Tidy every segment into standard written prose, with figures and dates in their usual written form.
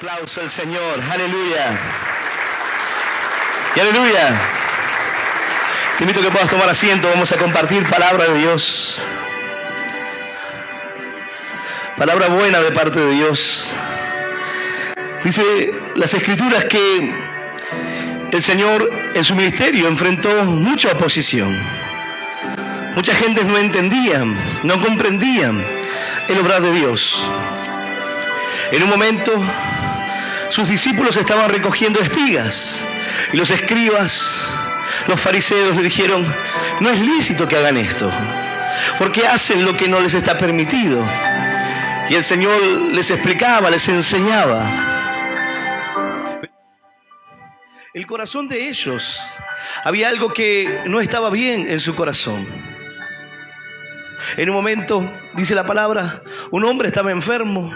aplauso al Señor. Aleluya. Y aleluya. Te invito a que puedas tomar asiento. Vamos a compartir palabra de Dios. Palabra buena de parte de Dios. Dice las Escrituras que el Señor en su ministerio enfrentó mucha oposición. Mucha gente no entendía, no comprendían el obrar de Dios. En un momento, sus discípulos estaban recogiendo espigas y los escribas, los fariseos le dijeron: no es lícito que hagan esto, porque hacen lo que no les está permitido. Y el Señor les explicaba, les enseñaba. El corazón de ellos, había algo que no estaba bien en su corazón. En un momento, dice la palabra, un hombre estaba enfermo.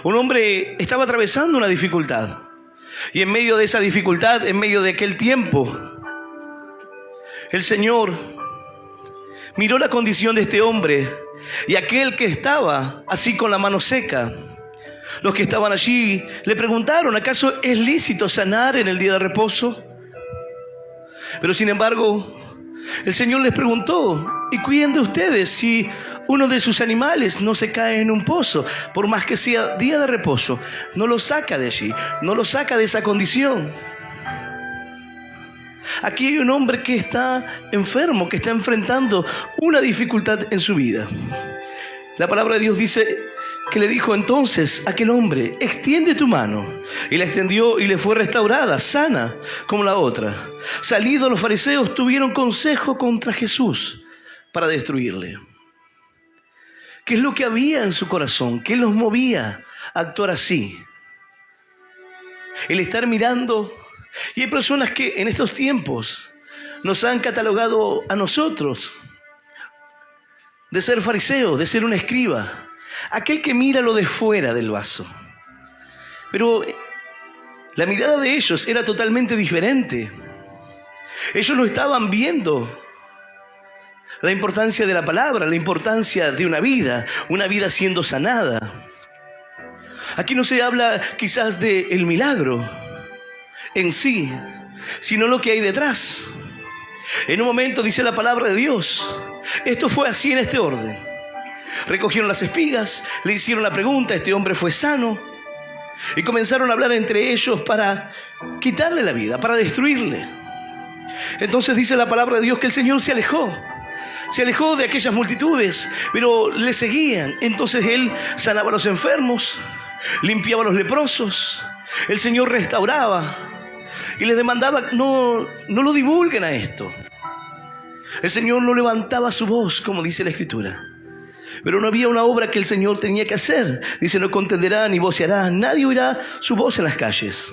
Un hombre estaba atravesando una dificultad. Y en medio de esa dificultad, en medio de aquel tiempo, el Señor miró la condición de este hombre. Y aquel que estaba así con la mano seca, los que estaban allí le preguntaron: ¿acaso es lícito sanar en el día de reposo? Pero sin embargo, el Señor les preguntó: ¿y quién de ustedes, si uno de sus animales no se cae en un pozo, por más que sea día de reposo, no lo saca de allí, no lo saca de esa condición? Aquí hay un hombre que está enfermo, que está enfrentando una dificultad en su vida. La palabra de Dios dice que le dijo entonces a aquel hombre: extiende tu mano. Y la extendió y le fue restaurada, sana como la otra. Salidos los fariseos tuvieron consejo contra Jesús para destruirle. ¿Qué es lo que había en su corazón? ¿Qué los movía a actuar así? El estar mirando. Y hay personas que en estos tiempos nos han catalogado a nosotros de ser fariseos, de ser un escriba, aquel que mira lo de fuera del vaso. Pero la mirada de ellos era totalmente diferente. Ellos no estaban viendo la importancia de la palabra, la importancia de una vida siendo sanada. Aquí no se habla quizás del milagro en sí, sino lo que hay detrás. En un momento, dice la palabra de Dios, esto fue así en este orden. Recogieron las espigas, le hicieron la pregunta, este hombre fue sano, y comenzaron a hablar entre ellos para quitarle la vida, para destruirle. Entonces dice la palabra de Dios que el Señor se alejó de aquellas multitudes, pero le seguían. Entonces Él sanaba a los enfermos, limpiaba a los leprosos, el Señor restauraba y les demandaba: no lo divulguen a esto. El Señor no levantaba su voz, como dice la Escritura. Pero no había una obra que el Señor tenía que hacer. Dice: no contenderá ni voceará, nadie oirá su voz en las calles.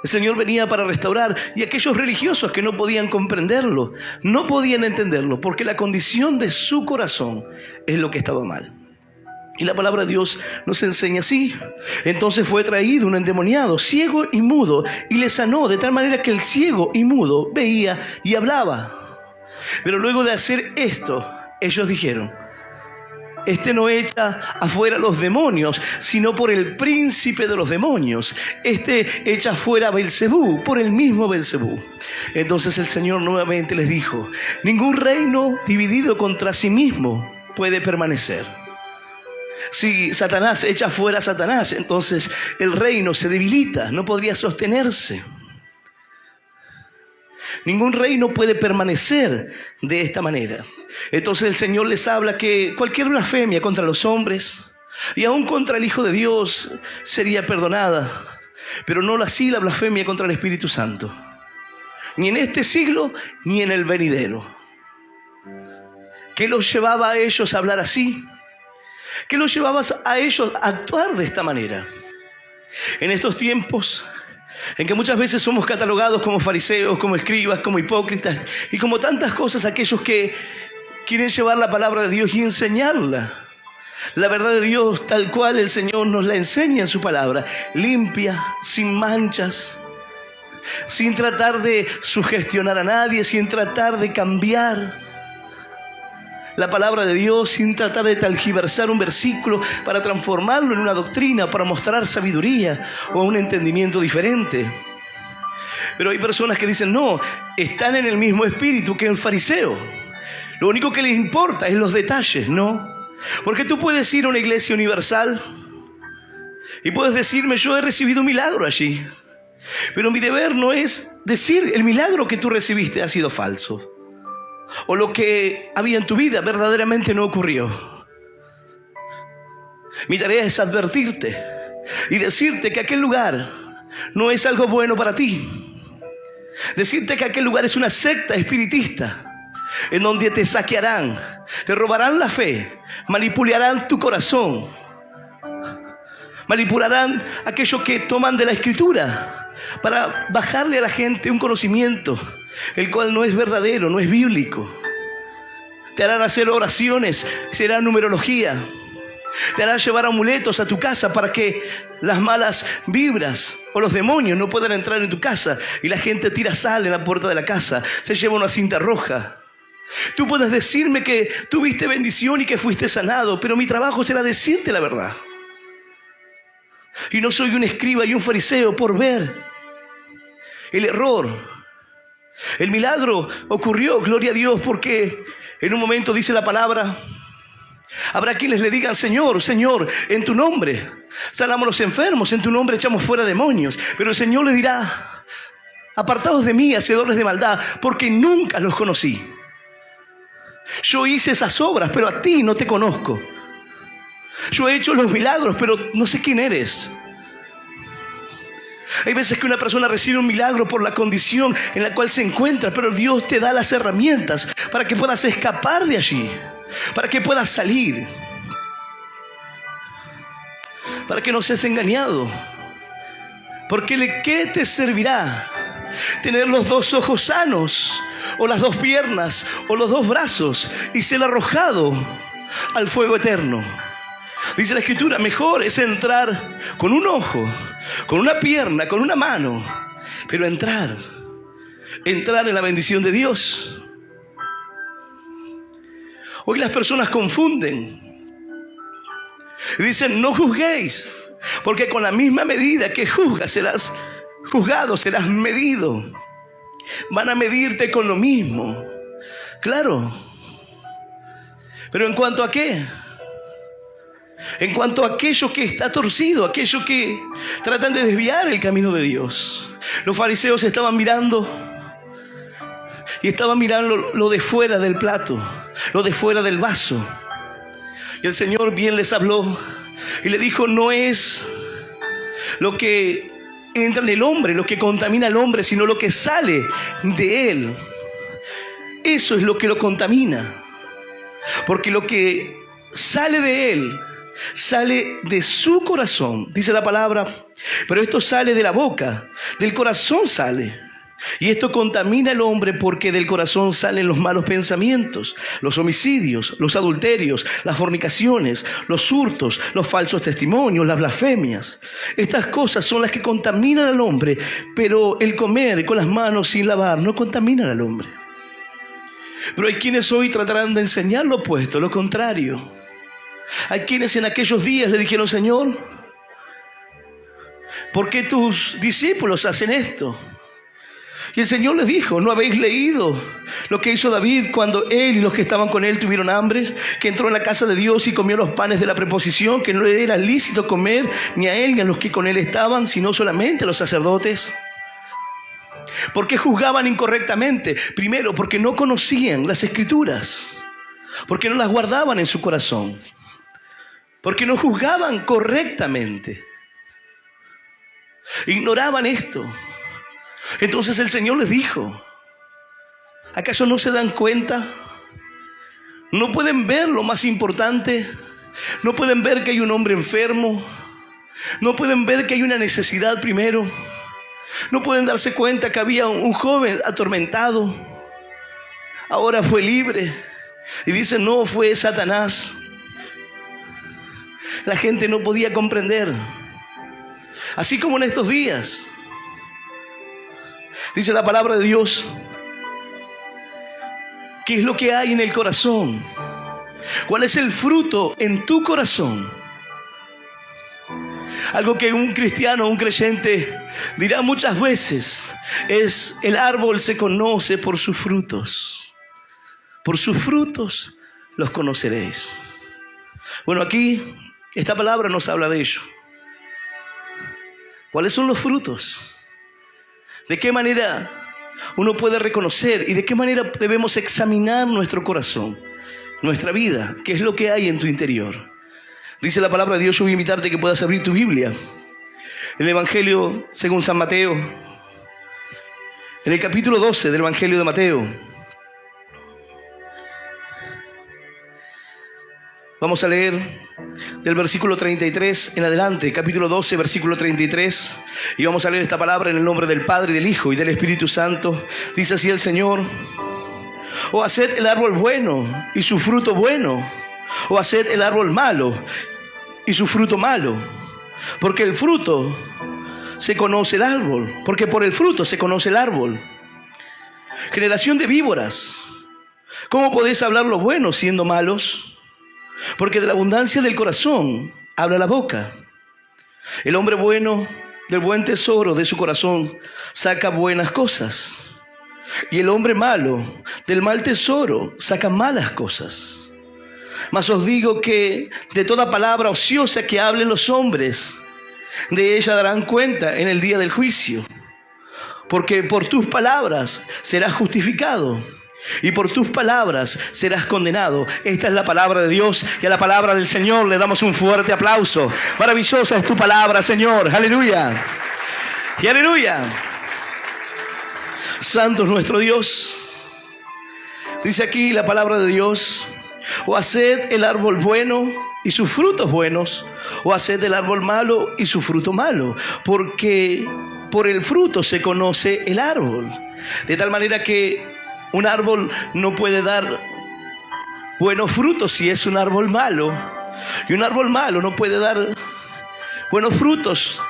El Señor venía para restaurar, y aquellos religiosos que no podían comprenderlo, no podían entenderlo, porque la condición de su corazón es lo que estaba mal. Y la palabra de Dios nos enseña así. Entonces fue traído un endemoniado, ciego y mudo, y le sanó de tal manera que el ciego y mudo veía y hablaba. Pero luego de hacer esto, ellos dijeron: este no echa afuera los demonios, sino por el príncipe de los demonios. Este echa afuera a Belcebú, por el mismo Belcebú. Entonces el Señor nuevamente les dijo: ningún reino dividido contra sí mismo puede permanecer. Si Satanás echa fuera a Satanás, entonces el reino se debilita, no podría sostenerse. Ningún reino puede permanecer de esta manera. Entonces el Señor les habla que cualquier blasfemia contra los hombres y aún contra el Hijo de Dios sería perdonada, pero no así la blasfemia contra el Espíritu Santo, ni en este siglo ni en el venidero. ¿Qué los llevaba a ellos a hablar así? ¿Qué los llevaba a ellos a actuar de esta manera? En estos tiempos en que muchas veces somos catalogados como fariseos, como escribas, como hipócritas y como tantas cosas, aquellos que quieren llevar la palabra de Dios y enseñarla, la verdad de Dios tal cual el Señor nos la enseña en su palabra, limpia, sin manchas, sin tratar de sugestionar a nadie, sin tratar de cambiar. la palabra de Dios, sin tratar de tergiversar un versículo para transformarlo en una doctrina, para mostrar sabiduría o un entendimiento diferente. Pero hay personas que dicen, no, están en el mismo espíritu que el fariseo. Lo único que les importa es los detalles, ¿no? Porque tú puedes ir a una iglesia universal y puedes decirme, yo he recibido un milagro allí. Pero mi deber no es decir el milagro que tú recibiste ha sido falso. O lo que había en tu vida verdaderamente no ocurrió. Mi tarea es advertirte y decirte que aquel lugar no es algo bueno para ti. Decirte que aquel lugar es una secta espiritista en donde te saquearán, te robarán la fe, manipularán tu corazón, manipularán aquello que toman de la Escritura para bajarle a la gente un conocimiento el cual no es verdadero, no es bíblico. Te harán hacer oraciones, será numerología. Te harán llevar amuletos a tu casa para que las malas vibras o los demonios no puedan entrar en tu casa. Y la gente tira sal en la puerta de la casa, se lleva una cinta roja. Tú puedes decirme que tuviste bendición y que fuiste sanado, pero mi trabajo será decirte la verdad. Y no soy un escriba y un fariseo por ver el error. El milagro ocurrió, gloria a Dios, porque en un momento dice la palabra, habrá quienes le digan, Señor, Señor, en tu nombre sanamos a los enfermos, en tu nombre echamos fuera demonios. Pero el Señor le dirá, apartados de mí, hacedores de maldad, porque nunca los conocí. Yo hice esas obras, pero a ti no te conozco. Yo he hecho los milagros, pero no sé quién eres. Hay veces que una persona recibe un milagro por la condición en la cual se encuentra, pero Dios te da las herramientas para que puedas escapar de allí, para que puedas salir, para que no seas engañado. Porque ¿de qué te servirá tener los dos ojos sanos, o las dos piernas, o los dos brazos, y ser arrojado al fuego eterno? Dice la Escritura, mejor es entrar con un ojo, con una pierna, con una mano, pero entrar en la bendición de Dios. Hoy las personas confunden y dicen, no juzguéis, porque con la misma medida que juzgas serás juzgado, serás medido. Van a medirte con lo mismo. Claro. Pero ¿en cuanto a qué? En cuanto a aquello que está torcido, aquello que tratan de desviar el camino de Dios. Los fariseos estaban mirando y estaban mirando lo de fuera del plato, lo de fuera del vaso. Y el Señor bien les habló y le dijo, no es lo que entra en el hombre, lo que contamina al hombre, sino lo que sale de él. Eso es lo que lo contamina. Porque lo que sale de él sale de su corazón, dice la palabra, pero esto sale de la boca, del corazón sale. Y esto contamina al hombre porque del corazón salen los malos pensamientos, los homicidios, los adulterios, las fornicaciones, los hurtos, los falsos testimonios, las blasfemias. Estas cosas son las que contaminan al hombre, pero el comer con las manos sin lavar no contamina al hombre. Pero hay quienes hoy tratarán de enseñar lo opuesto, lo contrario. Hay quienes en aquellos días le dijeron, Señor, ¿por qué tus discípulos hacen esto? Y el Señor les dijo, ¿no habéis leído lo que hizo David cuando él y los que estaban con él tuvieron hambre? Que entró en la casa de Dios y comió los panes de la preposición, que no le era lícito comer ni a él ni a los que con él estaban, sino solamente a los sacerdotes. ¿Por qué juzgaban incorrectamente? Primero, porque no conocían las Escrituras, porque no las guardaban en su corazón, porque no juzgaban correctamente, ignoraban esto. Entonces el Señor les dijo, ¿acaso no se dan cuenta? ¿No pueden ver lo más importante? ¿No pueden ver que hay un hombre enfermo? ¿No pueden ver que hay una necesidad primero? ¿No pueden darse cuenta que había un joven atormentado? Ahora fue libre. Y dicen, no, fue Satanás. La gente no podía comprender. Así como en estos días, dice la palabra de Dios, ¿qué es lo que hay en el corazón? ¿Cuál es el fruto en tu corazón? Algo que un cristiano, un creyente dirá muchas veces es: el árbol se conoce por sus frutos. Por sus frutos los conoceréis. Bueno, aquí esta palabra nos habla de ello. ¿Cuáles son los frutos? ¿De qué manera uno puede reconocer y de qué manera debemos examinar nuestro corazón, nuestra vida? ¿Qué es lo que hay en tu interior? Dice la palabra de Dios. Yo voy a invitarte a que puedas abrir tu Biblia. El Evangelio según San Mateo, en el capítulo 12 del Evangelio de Mateo. Vamos a leer del versículo 33 en adelante, capítulo 12, versículo 33. Y vamos a leer esta palabra en el nombre del Padre, del Hijo y del Espíritu Santo. Dice así el Señor: o haced el árbol bueno y su fruto bueno, o haced el árbol malo y su fruto malo. Porque el fruto se conoce el árbol, porque por el fruto se conoce el árbol. Generación de víboras, ¿cómo podéis hablar lo bueno siendo malos? Porque de la abundancia del corazón habla la boca. El hombre bueno del buen tesoro de su corazón saca buenas cosas, y el hombre malo del mal tesoro saca malas cosas. Mas os digo que de toda palabra ociosa que hablen los hombres, de ella darán cuenta en el día del juicio. Porque por tus palabras serás justificado, y por tus palabras serás condenado. Esta es la palabra de Dios, y a la palabra del Señor le damos un fuerte aplauso. Maravillosa es tu palabra, Señor. Aleluya. Y aleluya. Santo es nuestro Dios. Dice aquí la palabra de Dios: o haced el árbol bueno y sus frutos buenos, o haced el árbol malo y su fruto malo, porque por el fruto se conoce el árbol. De tal manera que un árbol no puede dar buenos frutos si es un árbol malo, y un árbol malo no puede dar buenos frutos.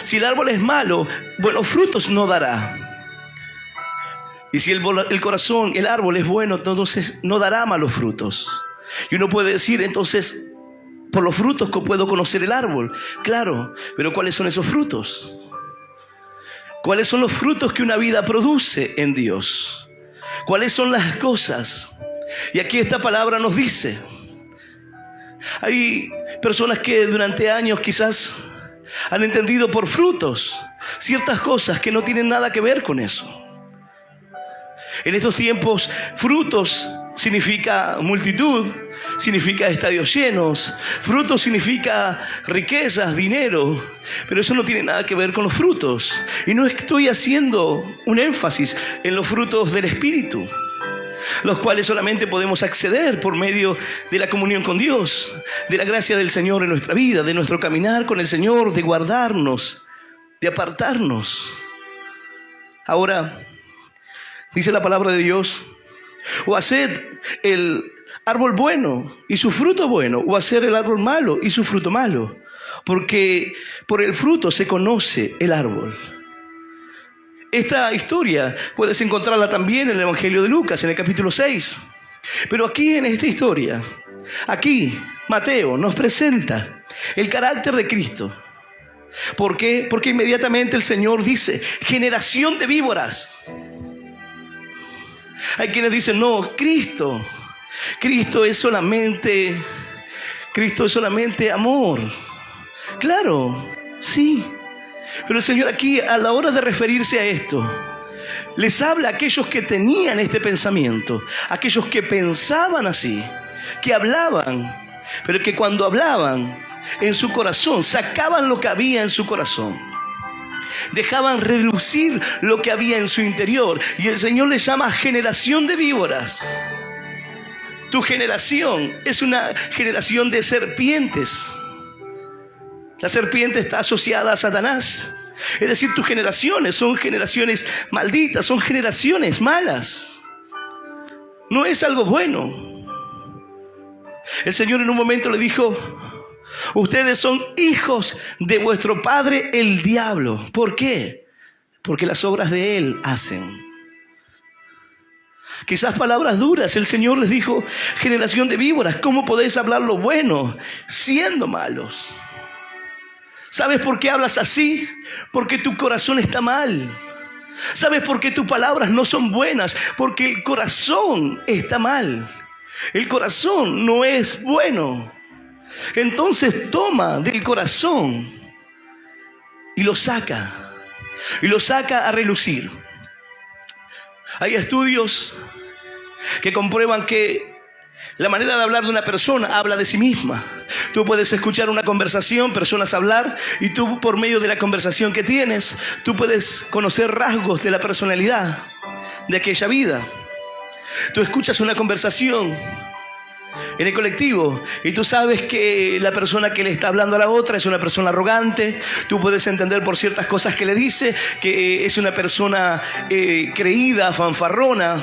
Si el árbol es malo, buenos frutos no dará. Y si el corazón, el árbol es bueno, entonces no dará malos frutos. Y uno puede decir, entonces, por los frutos que puedo conocer el árbol. Claro, pero ¿cuáles son esos frutos? ¿Cuáles son los frutos que una vida produce en Dios? ¿Cuáles son las cosas? Y aquí esta palabra nos dice: hay personas que durante años quizás han entendido por frutos ciertas cosas que no tienen nada que ver con eso. En estos tiempos, frutos significa multitud, significa estadios llenos, frutos significa riquezas, dinero, pero eso no tiene nada que ver con los frutos. Y no estoy haciendo un énfasis en los frutos del Espíritu, los cuales solamente podemos acceder por medio de la comunión con Dios, de la gracia del Señor en nuestra vida, de nuestro caminar con el Señor, de guardarnos, de apartarnos. Ahora, dice la palabra de Dios: o haced el árbol bueno y su fruto bueno, o hacer el árbol malo y su fruto malo, porque por el fruto se conoce el árbol. Esta historia puedes encontrarla también en el Evangelio de Lucas, en el capítulo 6. Pero aquí en esta historia, aquí Mateo nos presenta el carácter de Cristo. ¿Por qué? Porque inmediatamente el Señor dice: generación de víboras. Hay quienes dicen: no, Cristo es solamente amor. Claro, sí. Pero el Señor aquí, a la hora de referirse a esto, les habla a aquellos que tenían este pensamiento, aquellos que pensaban así, que hablaban, pero que cuando hablaban en su corazón, sacaban lo que había en su corazón. Dejaban relucir lo que había en su interior. Y el Señor les llama generación de víboras. Tu generación es una generación de serpientes. La serpiente está asociada a Satanás. Es decir, tus generaciones son generaciones malditas, son generaciones malas. No es algo bueno. El Señor en un momento le dijo: ustedes son hijos de vuestro padre el diablo. ¿Por qué? Porque las obras de él hacen. Quizás palabras duras. El Señor les dijo: generación de víboras, ¿cómo podéis hablar lo bueno siendo malos? ¿Sabes por qué hablas así? Porque tu corazón está mal. ¿Sabes por qué tus palabras no son buenas? Porque el corazón está mal. El corazón no es bueno. Entonces toma del corazón y lo saca a relucir. Hay estudios que comprueban que la manera de hablar de una persona habla de sí misma. Tú puedes escuchar una conversación, personas hablar, y tú, por medio de la conversación que tienes, tú puedes conocer rasgos de la personalidad de aquella vida. Tú escuchas una conversación en el colectivo y tú sabes que la persona que le está hablando a la otra es una persona arrogante. Tú puedes entender por ciertas cosas que le dice que es una persona creída, fanfarrona,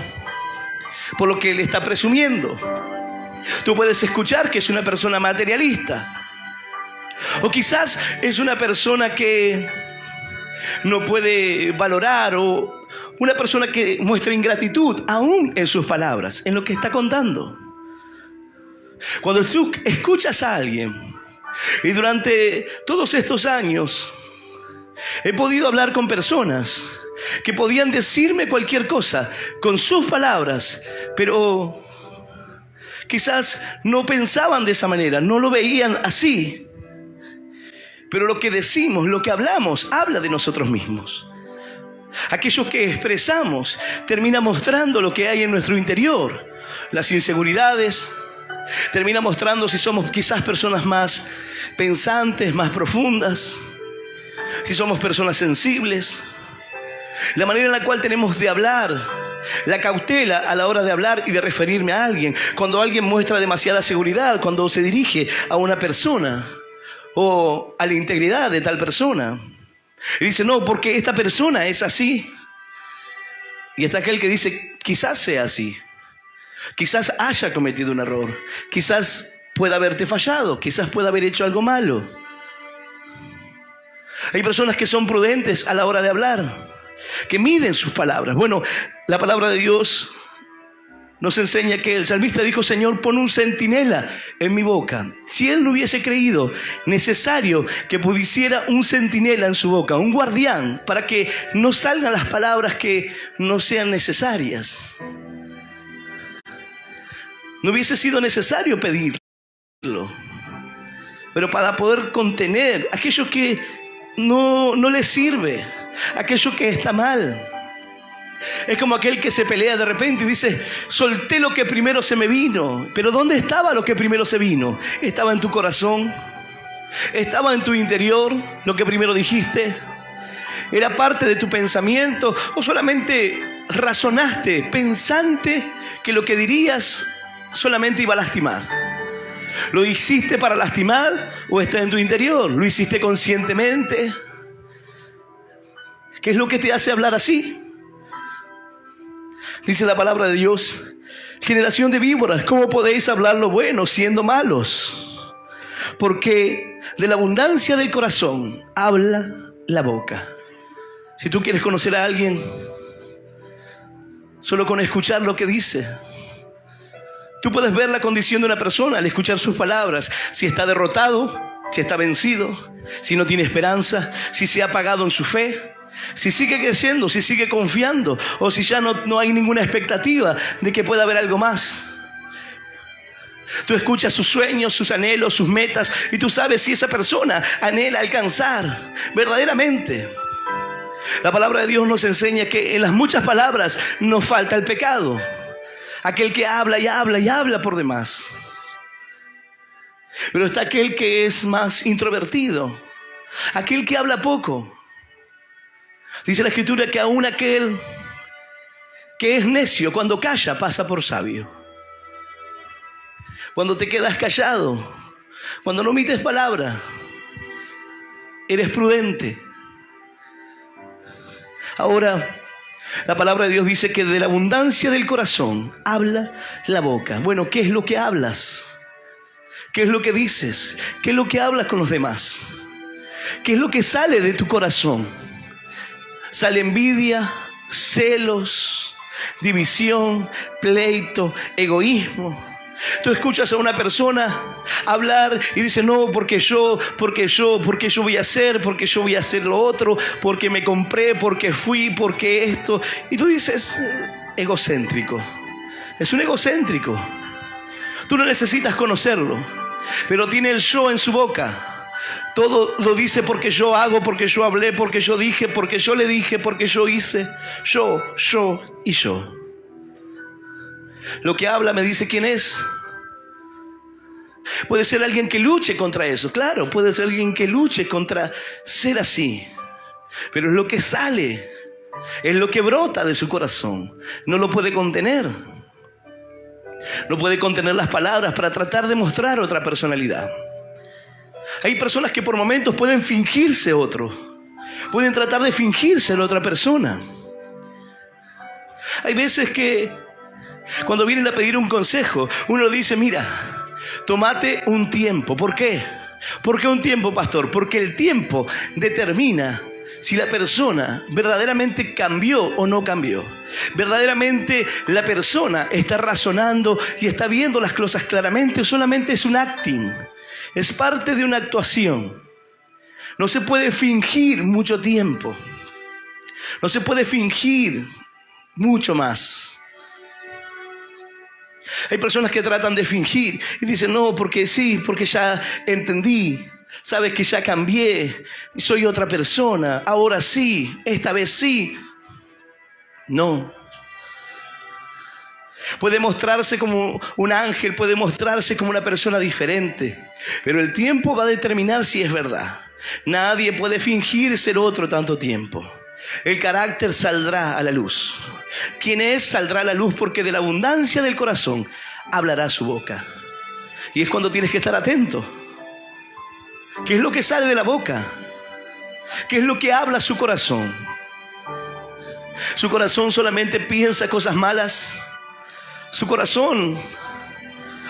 por lo que le está presumiendo. Tú puedes escuchar que es una persona materialista, o quizás es una persona que no puede valorar, o una persona que muestra ingratitud aún en sus palabras, en lo que está contando. Cuando tú escuchas a alguien, y durante todos estos años he podido hablar con personas que podían decirme cualquier cosa con sus palabras, pero quizás no pensaban de esa manera, no lo veían así. Pero lo que decimos, lo que hablamos, habla de nosotros mismos. Aquello que expresamos termina mostrando lo que hay en nuestro interior. Las inseguridades, termina mostrando si somos quizás personas más pensantes, más profundas, si somos personas sensibles. La manera en la cual tenemos de hablar, la cautela a la hora de hablar y de referirme a alguien. Cuando alguien muestra demasiada seguridad, cuando se dirige a una persona o a la integridad de tal persona, y dice: no, porque esta persona es así. Y está aquel que dice: quizás sea así, quizás haya cometido un error, quizás pueda haberte fallado, quizás pueda haber hecho algo malo. Hay personas que son prudentes a la hora de hablar, que miden sus palabras. Bueno, la palabra de Dios nos enseña que el salmista dijo: Señor, pon un centinela en mi boca. Si él no hubiese creído necesario que pusiera un centinela en su boca, un guardián, para que no salgan las palabras que no sean necesarias, no hubiese sido necesario pedirlo. Pero para poder contener aquello que no le sirve, aquello que está mal. Es como aquel que se pelea de repente y dice: solté lo que primero se me vino. Pero ¿dónde estaba lo que primero se vino? ¿Estaba en tu corazón? ¿Estaba en tu interior lo que primero dijiste? ¿Era parte de tu pensamiento? ¿O solamente razonaste, pensante que lo que dirías solamente iba a lastimar? ¿Lo hiciste para lastimar o está en tu interior? ¿Lo hiciste conscientemente? ¿Qué es lo que te hace hablar así? Dice la palabra de Dios: generación de víboras, ¿cómo podéis hablar lo bueno siendo malos? Porque de la abundancia del corazón habla la boca. Si tú quieres conocer a alguien, solo con escuchar lo que dice, tú puedes ver la condición de una persona al escuchar sus palabras. Si está derrotado, si está vencido, si no tiene esperanza, si se ha apagado en su fe, si sigue creciendo, si sigue confiando, o si ya no hay ninguna expectativa de que pueda haber algo más. Tú escuchas sus sueños, sus anhelos, sus metas, y tú sabes si esa persona anhela alcanzar verdaderamente. La palabra de Dios nos enseña que en las muchas palabras nos falta el pecado. Aquel que habla y habla y habla por demás. Pero está aquel que es más introvertido, aquel que habla poco. Dice la Escritura que aún aquel que es necio, cuando calla, pasa por sabio. Cuando te quedas callado, cuando no omites palabra, eres prudente. Ahora, la palabra de Dios dice que de la abundancia del corazón habla la boca. Bueno, ¿qué es lo que hablas? ¿Qué es lo que dices? ¿Qué es lo que hablas con los demás? ¿Qué es lo que sale de tu corazón? ¿Sale envidia, celos, división, pleito, egoísmo. Tú escuchas a una persona hablar y dice, no, porque yo voy a hacer lo otro, porque me compré, porque fui, porque esto. Y tú dices, egocéntrico. Es un egocéntrico. Tú no necesitas conocerlo, pero tiene el yo en su boca. Todo lo dice porque yo hago, porque yo hablé, porque yo dije, porque yo le dije, porque yo hice. Yo y yo. Lo que habla me dice quién es. Puede ser alguien que luche contra eso, claro, puede ser alguien que luche contra ser así. Pero es lo que sale, es lo que brota de su corazón. No lo puede contener. No puede contener las palabras para tratar de mostrar otra personalidad. Hay personas que por momentos pueden fingirse otro. Pueden tratar de fingirse la otra persona. Hay veces que cuando vienen a pedir un consejo, uno dice, mira, tómate un tiempo. ¿Por qué? ¿Por qué un tiempo, pastor? Porque el tiempo determina si la persona verdaderamente cambió o no cambió. Verdaderamente la persona está razonando y está viendo las cosas claramente o solamente es un acting. Es parte de una actuación. No se puede fingir mucho tiempo. No se puede fingir mucho más. Hay personas que tratan de fingir y dicen, no, porque sí, porque ya entendí. Sabes que ya cambié, soy otra persona, ahora sí, esta vez sí. No. Puede mostrarse como un ángel, puede mostrarse como una persona diferente, pero el tiempo va a determinar si es verdad. Nadie puede fingir ser otro tanto tiempo. El carácter saldrá a la luz. ¿Quién es? Saldrá a la luz porque de la abundancia del corazón hablará su boca. Y es cuando tienes que estar atento. ¿Qué es lo que sale de la boca? ¿Qué es lo que habla su corazón? Su corazón solamente piensa cosas malas. Su corazón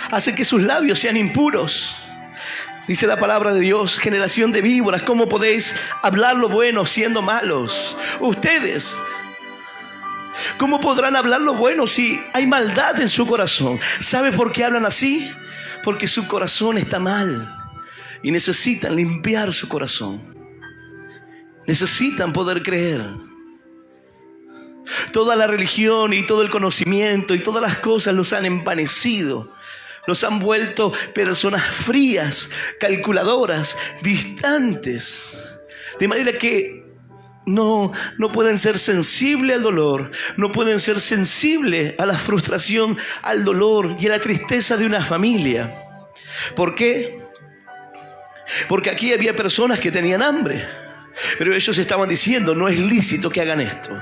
hace que sus labios sean impuros. Dice la palabra de Dios, generación de víboras, ¿cómo podéis hablar lo bueno siendo malos? Ustedes, ¿cómo podrán hablar lo bueno si hay maldad en su corazón? ¿Sabe por qué hablan así? Porque su corazón está mal y necesitan limpiar su corazón. Necesitan poder creer. Toda la religión y todo el conocimiento y todas las cosas los han envanecido. Los han vuelto personas frías, calculadoras, distantes. De manera que no pueden ser sensibles al dolor, no pueden ser sensibles a la frustración, al dolor y a la tristeza de una familia. ¿Por qué? Porque aquí había personas que tenían hambre, pero ellos estaban diciendo, no es lícito que hagan esto.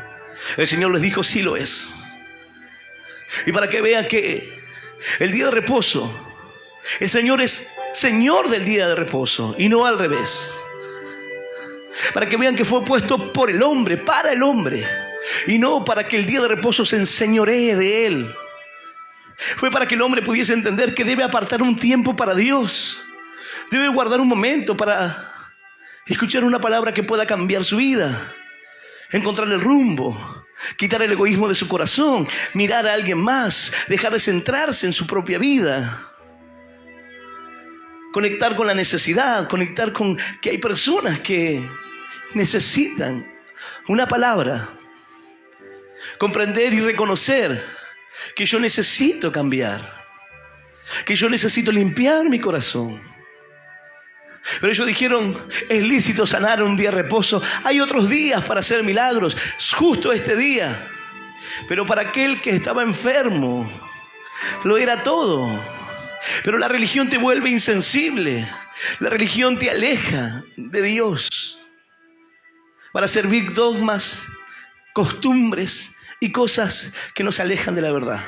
El Señor les dijo, sí lo es. Y para que vean que el día de reposo, el Señor es Señor del día de reposo y no al revés. Para que vean que fue puesto por el hombre, para el hombre, y no para que el día de reposo se enseñoree de él. Fue para que el hombre pudiese entender que debe apartar un tiempo para Dios. Debe guardar un momento para escuchar una palabra que pueda cambiar su vida. Encontrar el rumbo, quitar el egoísmo de su corazón, mirar a alguien más, dejar de centrarse en su propia vida. Conectar con la necesidad, conectar con que hay personas que necesitan una palabra. Comprender y reconocer que yo necesito cambiar, que yo necesito limpiar mi corazón. Pero ellos dijeron, es lícito sanar un día de reposo. Hay otros días para hacer milagros, justo este día. Pero para aquel que estaba enfermo, lo era todo. Pero la religión te vuelve insensible. La religión te aleja de Dios para servir dogmas, costumbres y cosas que nos alejan de la verdad.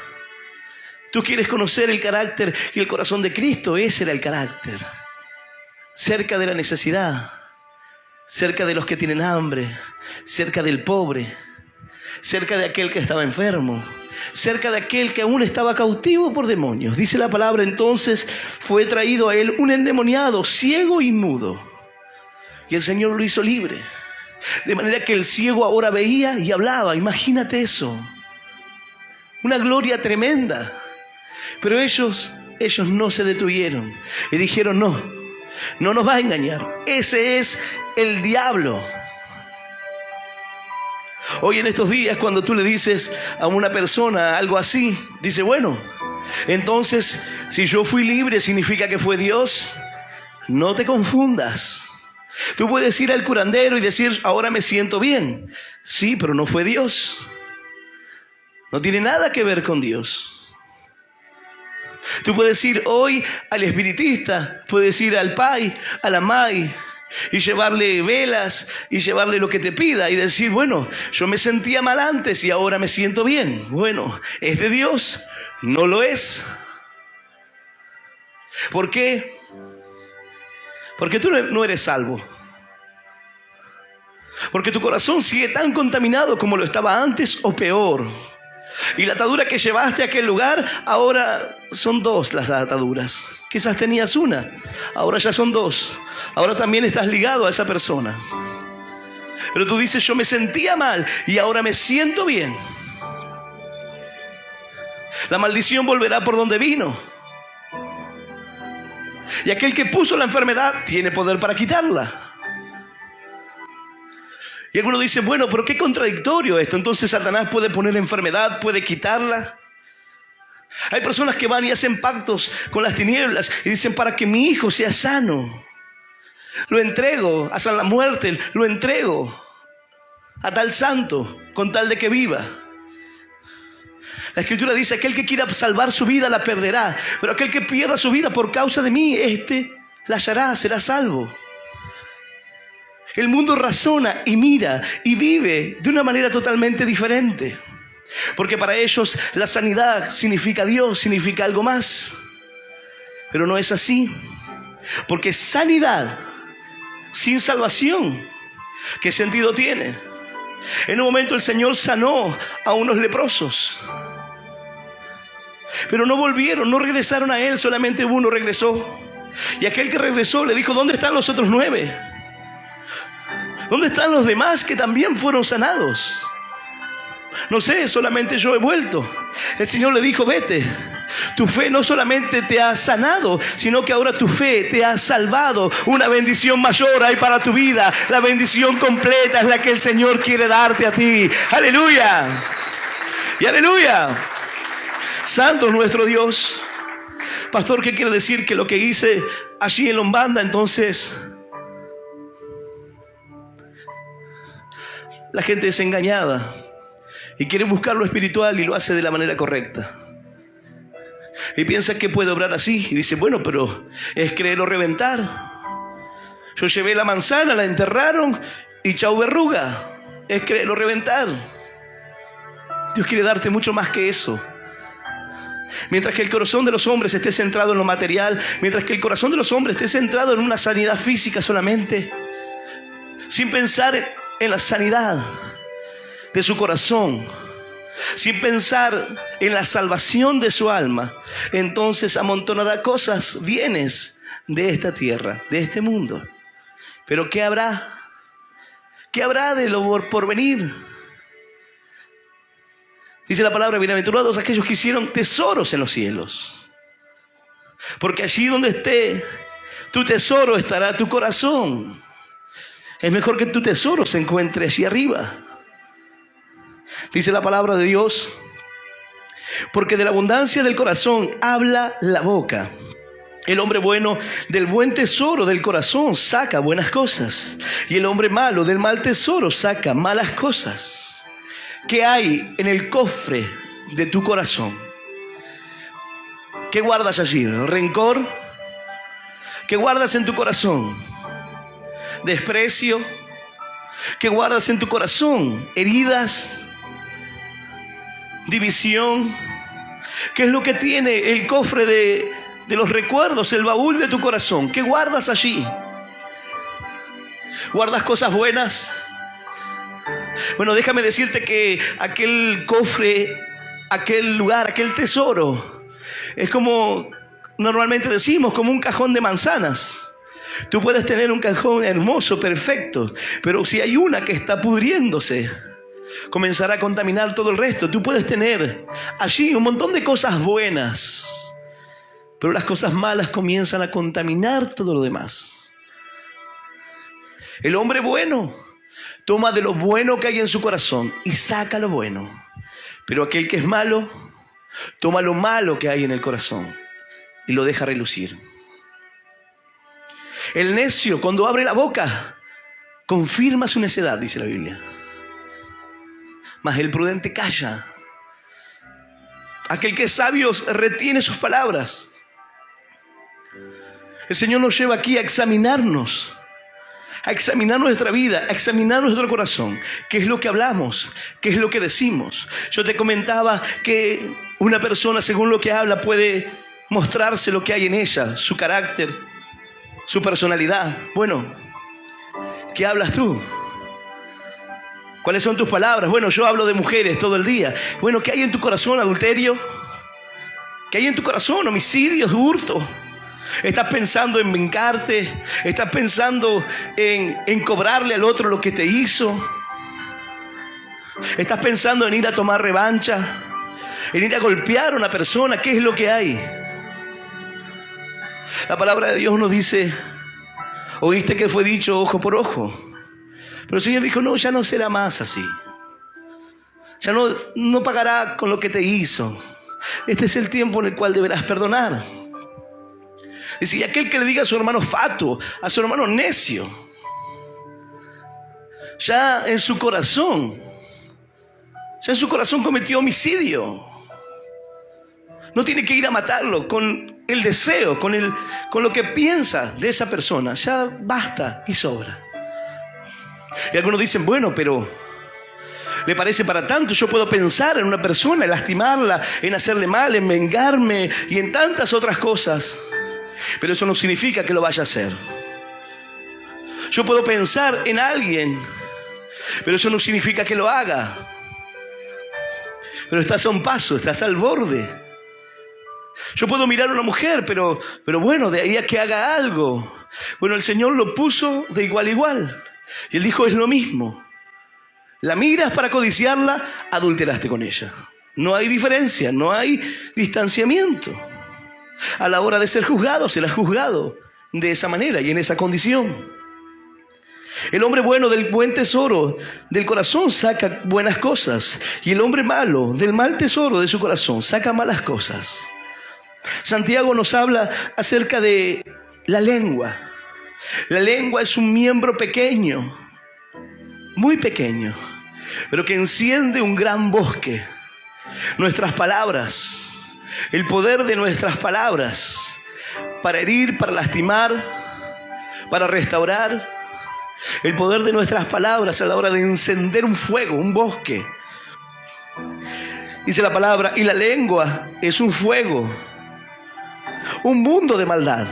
Tú quieres conocer el carácter y el corazón de Cristo. Ese era el carácter. Cerca de la necesidad, cerca de los que tienen hambre, cerca del pobre, cerca de aquel que estaba enfermo, cerca de aquel que aún estaba cautivo por demonios. Dice la palabra, entonces fue traído a él un endemoniado, ciego y mudo, y el Señor lo hizo libre. De manera que el ciego ahora veía y hablaba. Imagínate eso. una gloria tremenda. Pero ellos no se detuvieron y dijeron, no nos va a engañar. Ese es el diablo. Hoy en estos días, cuando tú le dices a una persona algo así, dice, bueno, entonces si yo fui libre, ¿significa que fue Dios? No te confundas. Tú puedes ir al curandero y decir, ahora me siento bien. Sí, pero no fue Dios. No tiene nada que ver con Dios. Tú puedes ir hoy al espiritista, puedes ir al pai, a la mai, y llevarle velas y llevarle lo que te pida y decir, bueno, yo me sentía mal antes y ahora me siento bien. Bueno, ¿es de Dios? No lo es. ¿Por qué? Porque tú no eres salvo. Porque tu corazón sigue tan contaminado como lo estaba antes o peor. Y la atadura que llevaste a aquel lugar, ahora son dos las ataduras. Quizás tenías una, ahora ya son dos. Ahora también estás ligado a esa persona. Pero tú dices, yo me sentía mal y ahora me siento bien. La maldición volverá por donde vino. Y aquel que puso la enfermedad tiene poder para quitarla. Y algunos dicen, bueno, pero qué contradictorio esto. Entonces Satanás puede poner enfermedad, puede quitarla. Hay personas que van y hacen pactos con las tinieblas y dicen, para que mi hijo sea sano, lo entrego hasta la muerte, lo entrego a tal santo con tal de que viva. La Escritura dice, aquel que quiera salvar su vida la perderá, pero aquel que pierda su vida por causa de mí, la hallará, será salvo. El mundo razona y mira y vive de una manera totalmente diferente. Porque para ellos la sanidad significa Dios, significa algo más. Pero no es así. Porque sanidad sin salvación, ¿qué sentido tiene? En un momento el Señor sanó a unos leprosos. Pero no volvieron, no regresaron a Él, solamente uno regresó. Y aquel que regresó le dijo, ¿dónde están los otros 9? ¿Dónde están los demás que también fueron sanados? No sé, solamente yo he vuelto. El Señor le dijo, vete. Tu fe no solamente te ha sanado, sino que ahora tu fe te ha salvado. Una bendición mayor hay para tu vida. La bendición completa es la que el Señor quiere darte a ti. ¡Aleluya! ¡Y aleluya! Santo es nuestro Dios. Pastor, ¿qué quiere decir? Que lo que hice allí en Lombanda, entonces la gente es engañada y quiere buscar lo espiritual y lo hace de la manera correcta. Y piensa que puede obrar así. Y dice, bueno, pero es creer o reventar. Yo llevé la manzana, la enterraron y chau verruga. Es creer o reventar. Dios quiere darte mucho más que eso. Mientras que el corazón de los hombres esté centrado en lo material, mientras que el corazón de los hombres esté centrado en una sanidad física solamente, sin pensar en la sanidad de su corazón, sin pensar en la salvación de su alma, entonces amontonará cosas, bienes de esta tierra, de este mundo. Pero ¿qué habrá? ¿Qué habrá de lo por venir? Dice la palabra, bienaventurados aquellos que hicieron tesoros en los cielos, porque allí donde esté tu tesoro estará tu corazón. Es mejor que tu tesoro se encuentre allí arriba. Dice la palabra de Dios, porque de la abundancia del corazón habla la boca. El hombre bueno del buen tesoro del corazón saca buenas cosas, y el hombre malo del mal tesoro saca malas cosas. ¿Qué hay en el cofre de tu corazón? ¿Qué guardas allí? ¿Rencor? ¿Qué guardas en tu corazón? ¿Desprecio? ¿Qué guardas en tu corazón? ¿Heridas? ¿División? ¿Qué es lo que tiene el cofre de los recuerdos, el baúl de tu corazón? ¿Qué guardas allí? ¿Guardas cosas buenas? Bueno, déjame decirte que aquel cofre, aquel lugar, aquel tesoro, es como normalmente decimos, como un cajón de manzanas. Tú puedes tener un cajón hermoso, perfecto, pero si hay una que está pudriéndose, comenzará a contaminar todo el resto. Tú puedes tener allí un montón de cosas buenas, pero las cosas malas comienzan a contaminar todo lo demás. El hombre bueno toma de lo bueno que hay en su corazón y saca lo bueno. Pero aquel que es malo, toma lo malo que hay en el corazón y lo deja relucir. El necio, cuando abre la boca, confirma su necedad, dice la Biblia. Mas el prudente calla. Aquel que es sabio retiene sus palabras. El Señor nos lleva aquí a examinar nuestra vida, a examinar nuestro corazón. ¿Qué es lo que hablamos? ¿Qué es lo que decimos? Yo te comentaba que una persona, según lo que habla, puede mostrarse lo que hay en ella, su carácter, su personalidad. Bueno, ¿qué hablas tú? ¿Cuáles son tus palabras? Bueno, yo hablo de mujeres todo el día. Bueno, ¿qué hay en tu corazón? ¿Adulterio? ¿Qué hay en tu corazón? ¿Homicidios? ¿Hurto? ¿Estás pensando en vengarte? ¿Estás pensando en cobrarle al otro lo que te hizo? ¿Estás pensando en ir a tomar revancha? ¿En ir a golpear a una persona? ¿Qué es lo que hay? La palabra de Dios nos dice, oíste que fue dicho ojo por ojo. Pero el Señor dijo, no, ya no será más así. Ya no pagará con lo que te hizo. Este es el tiempo en el cual deberás perdonar. Dice, y aquel que le diga a su hermano fatuo, a su hermano necio, ya en su corazón cometió homicidio. No tiene que ir a matarlo con el deseo, con lo que piensa de esa persona. Ya basta y sobra. Y algunos dicen, bueno, pero ¿le parece para tanto? Yo puedo pensar en una persona, en lastimarla, en hacerle mal, en vengarme y en tantas otras cosas. Pero eso no significa que lo vaya a hacer. Yo puedo pensar en alguien, pero eso no significa que lo haga. Pero estás a un paso, estás al borde. Yo puedo mirar a una mujer, pero bueno, de ahí a que haga algo. Bueno, el Señor lo puso de igual a igual. Y Él dijo, es lo mismo. La miras para codiciarla, adulteraste con ella. No hay diferencia, no hay distanciamiento. A la hora de ser juzgado, serás juzgado de esa manera y en esa condición. El hombre bueno del buen tesoro del corazón saca buenas cosas. Y el hombre malo del mal tesoro de su corazón saca malas cosas. Santiago nos habla acerca de la lengua. La lengua es un miembro pequeño, muy pequeño, pero que enciende un gran bosque. Nuestras palabras, el poder de nuestras palabras, para herir, para lastimar, para restaurar. El poder de nuestras palabras a la hora de encender un fuego, un bosque. Dice la palabra, y la lengua es un fuego, un mundo de maldad.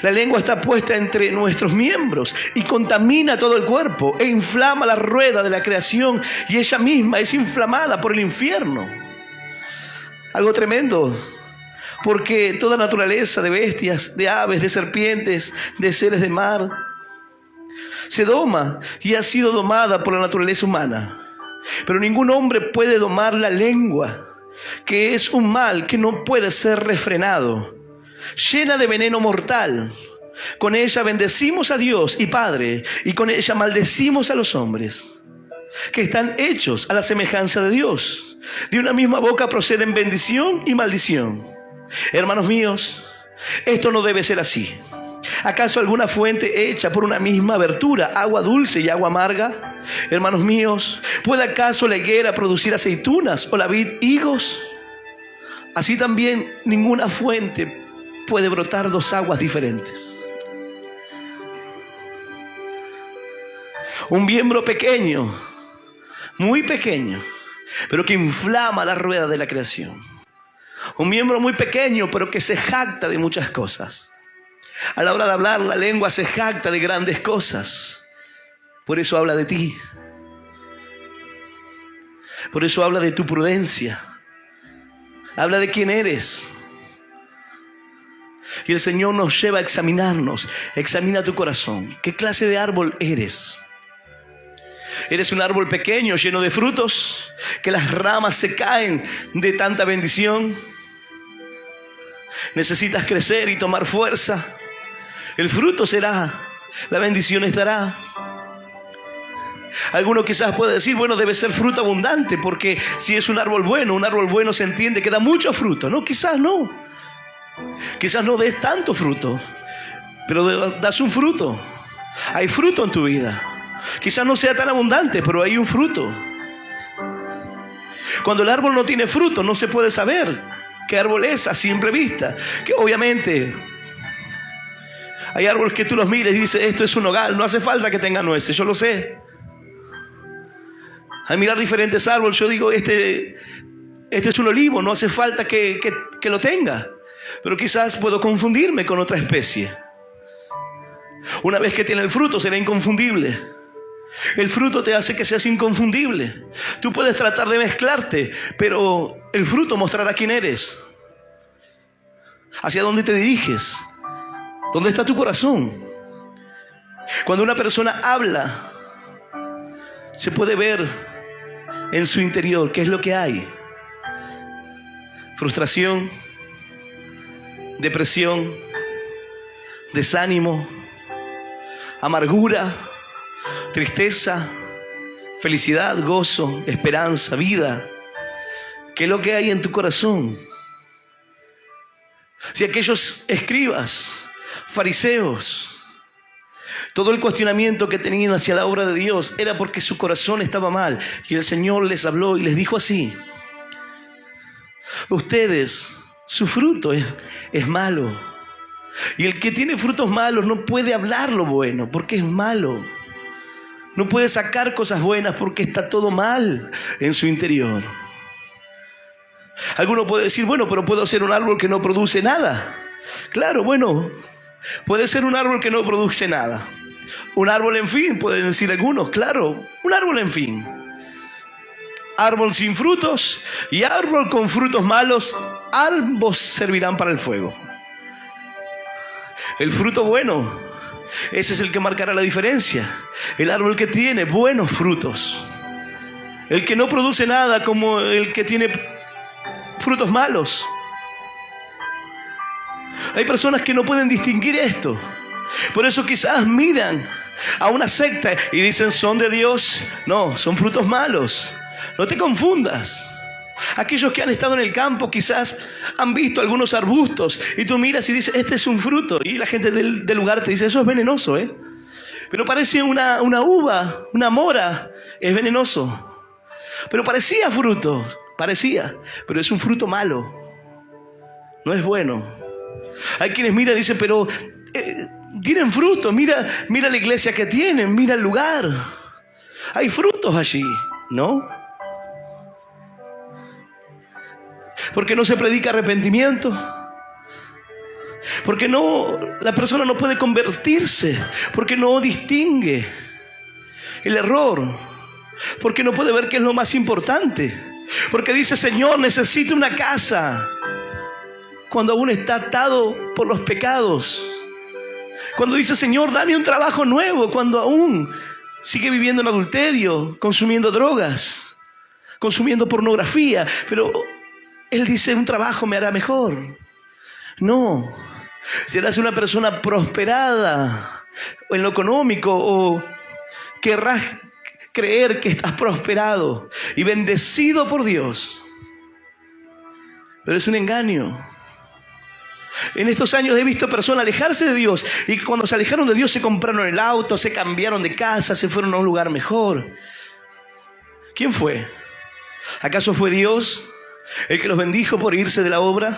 La lengua está puesta entre nuestros miembros y contamina todo el cuerpo e inflama la rueda de la creación, y ella misma es inflamada por el infierno. Algo tremendo, porque toda naturaleza de bestias, de aves, de serpientes, de seres de mar, se doma y ha sido domada por la naturaleza humana. Pero ningún hombre puede domar la lengua, que es un mal que no puede ser refrenado, llena de veneno mortal. Con ella bendecimos a Dios y Padre, y con ella maldecimos a los hombres, que están hechos a la semejanza de Dios. De una misma boca proceden bendición y maldición. Hermanos míos, esto no debe ser así. ¿Acaso alguna fuente hecha por una misma abertura, agua dulce y agua amarga? Hermanos míos, ¿puede acaso la higuera producir aceitunas o la vid higos? Así también ninguna fuente puede brotar dos aguas diferentes. Un miembro pequeño, muy pequeño, pero que inflama la rueda de la creación. Un miembro muy pequeño, pero que se jacta de muchas cosas. A la hora de hablar, la lengua se jacta de grandes cosas. Por eso habla de ti. Por eso habla de tu prudencia. Habla de quién eres. Y el Señor nos lleva a examinarnos. Examina tu corazón. ¿Qué clase de árbol eres? Eres un árbol pequeño, lleno de frutos, que las ramas se caen de tanta bendición. Necesitas crecer y tomar fuerza. El fruto será, la bendición estará. Alguno quizás puede decir, bueno, debe ser fruto abundante, porque si es un árbol bueno se entiende que da mucho fruto. No, quizás no. Quizás no des tanto fruto, pero das un fruto. Hay fruto en tu vida. Quizás no sea tan abundante, pero hay un fruto. Cuando el árbol no tiene fruto, no se puede saber qué árbol es a simple vista. Que obviamente hay árboles que tú los mires y dices, esto es un nogal, no hace falta que tenga nueces, yo lo sé. Al mirar diferentes árboles, yo digo, este es un olivo, no hace falta que lo tenga. Pero quizás puedo confundirme con otra especie. Una vez que tiene el fruto, será inconfundible. El fruto te hace que seas inconfundible. Tú puedes tratar de mezclarte, pero el fruto mostrará quién eres. Hacia dónde te diriges. ¿Dónde está tu corazón? Cuando una persona habla, se puede ver en su interior qué es lo que hay. Frustración, depresión, desánimo, amargura, tristeza, felicidad, gozo, esperanza, vida. ¿Qué es lo que hay en tu corazón? Si aquellos escribas, fariseos, todo el cuestionamiento que tenían hacia la obra de Dios era porque su corazón estaba mal. Y el Señor les habló y les dijo así: ustedes, su fruto es malo. Y el que tiene frutos malos no puede hablar lo bueno porque es malo. No puede sacar cosas buenas porque está todo mal en su interior. Alguno puede decir, bueno, pero puedo ser un árbol que no produce nada. Claro, bueno, puede ser un árbol que no produce nada. Un árbol en fin, pueden decir algunos, claro, un árbol en fin. Árbol sin frutos y árbol con frutos malos, ambos servirán para el fuego. El fruto bueno, ese es el que marcará la diferencia. El árbol que tiene buenos frutos. El que no produce nada como el que tiene frutos malos. Hay personas que no pueden distinguir esto. Por eso quizás miran a una secta y dicen, son de Dios. No, son frutos malos. No te confundas. Aquellos que han estado en el campo quizás han visto algunos arbustos y tú miras y dices, este es un fruto. Y la gente del lugar te dice, eso es venenoso, ¿eh? Pero parece una uva, una mora, es venenoso. Pero parecía fruto, pero es un fruto malo. No es bueno. Hay quienes miran y dicen, pero tienen fruto, mira la iglesia que tienen, mira el lugar. Hay frutos allí, ¿no? Porque no se predica arrepentimiento. Porque la persona no puede convertirse. Porque no distingue el error. Porque no puede ver qué es lo más importante. Porque dice, Señor, necesito una casa. Cuando aún está atado por los pecados. Cuando dice, Señor, dame un trabajo nuevo. Cuando aún sigue viviendo en adulterio, consumiendo drogas, consumiendo pornografía. Pero Él dice, un trabajo me hará mejor. No. Serás una persona prosperada en lo económico o querrás creer que estás prosperado y bendecido por Dios. Pero es un engaño. En estos años he visto personas alejarse de Dios y cuando se alejaron de Dios se compraron el auto, se cambiaron de casa, se fueron a un lugar mejor. ¿Quién fue? ¿Acaso fue Dios el que los bendijo por irse de la obra?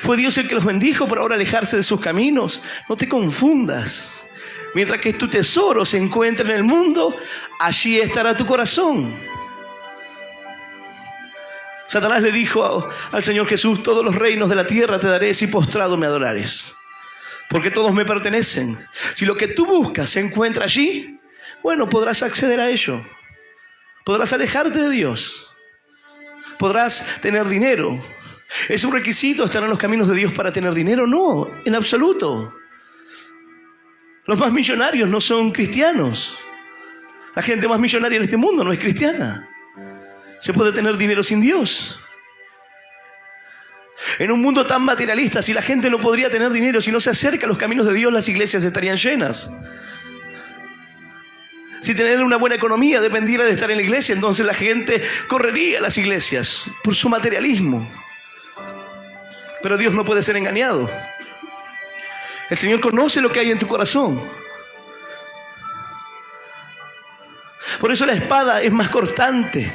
¿Fue Dios el que los bendijo por ahora alejarse de sus caminos? No te confundas. Mientras que tu tesoro se encuentre en el mundo, allí estará tu corazón. Satanás le dijo al Señor Jesús, todos los reinos de la tierra te daré si postrado me adorares. Porque todos me pertenecen. Si lo que tú buscas se encuentra allí, bueno, podrás acceder a ello. Podrás alejarte de Dios. Podrás tener dinero. ¿Es un requisito estar en los caminos de Dios para tener dinero? No, en absoluto. Los más millonarios no son cristianos. La gente más millonaria en este mundo no es cristiana. Se puede tener dinero sin Dios. En un mundo tan materialista, si la gente no podría tener dinero, si no se acerca a los caminos de Dios, las iglesias estarían llenas. Si tener una buena economía dependiera de estar en la iglesia, entonces la gente correría a las iglesias por su materialismo. Pero Dios no puede ser engañado. El Señor conoce lo que hay en tu corazón. Por eso la espada es más cortante,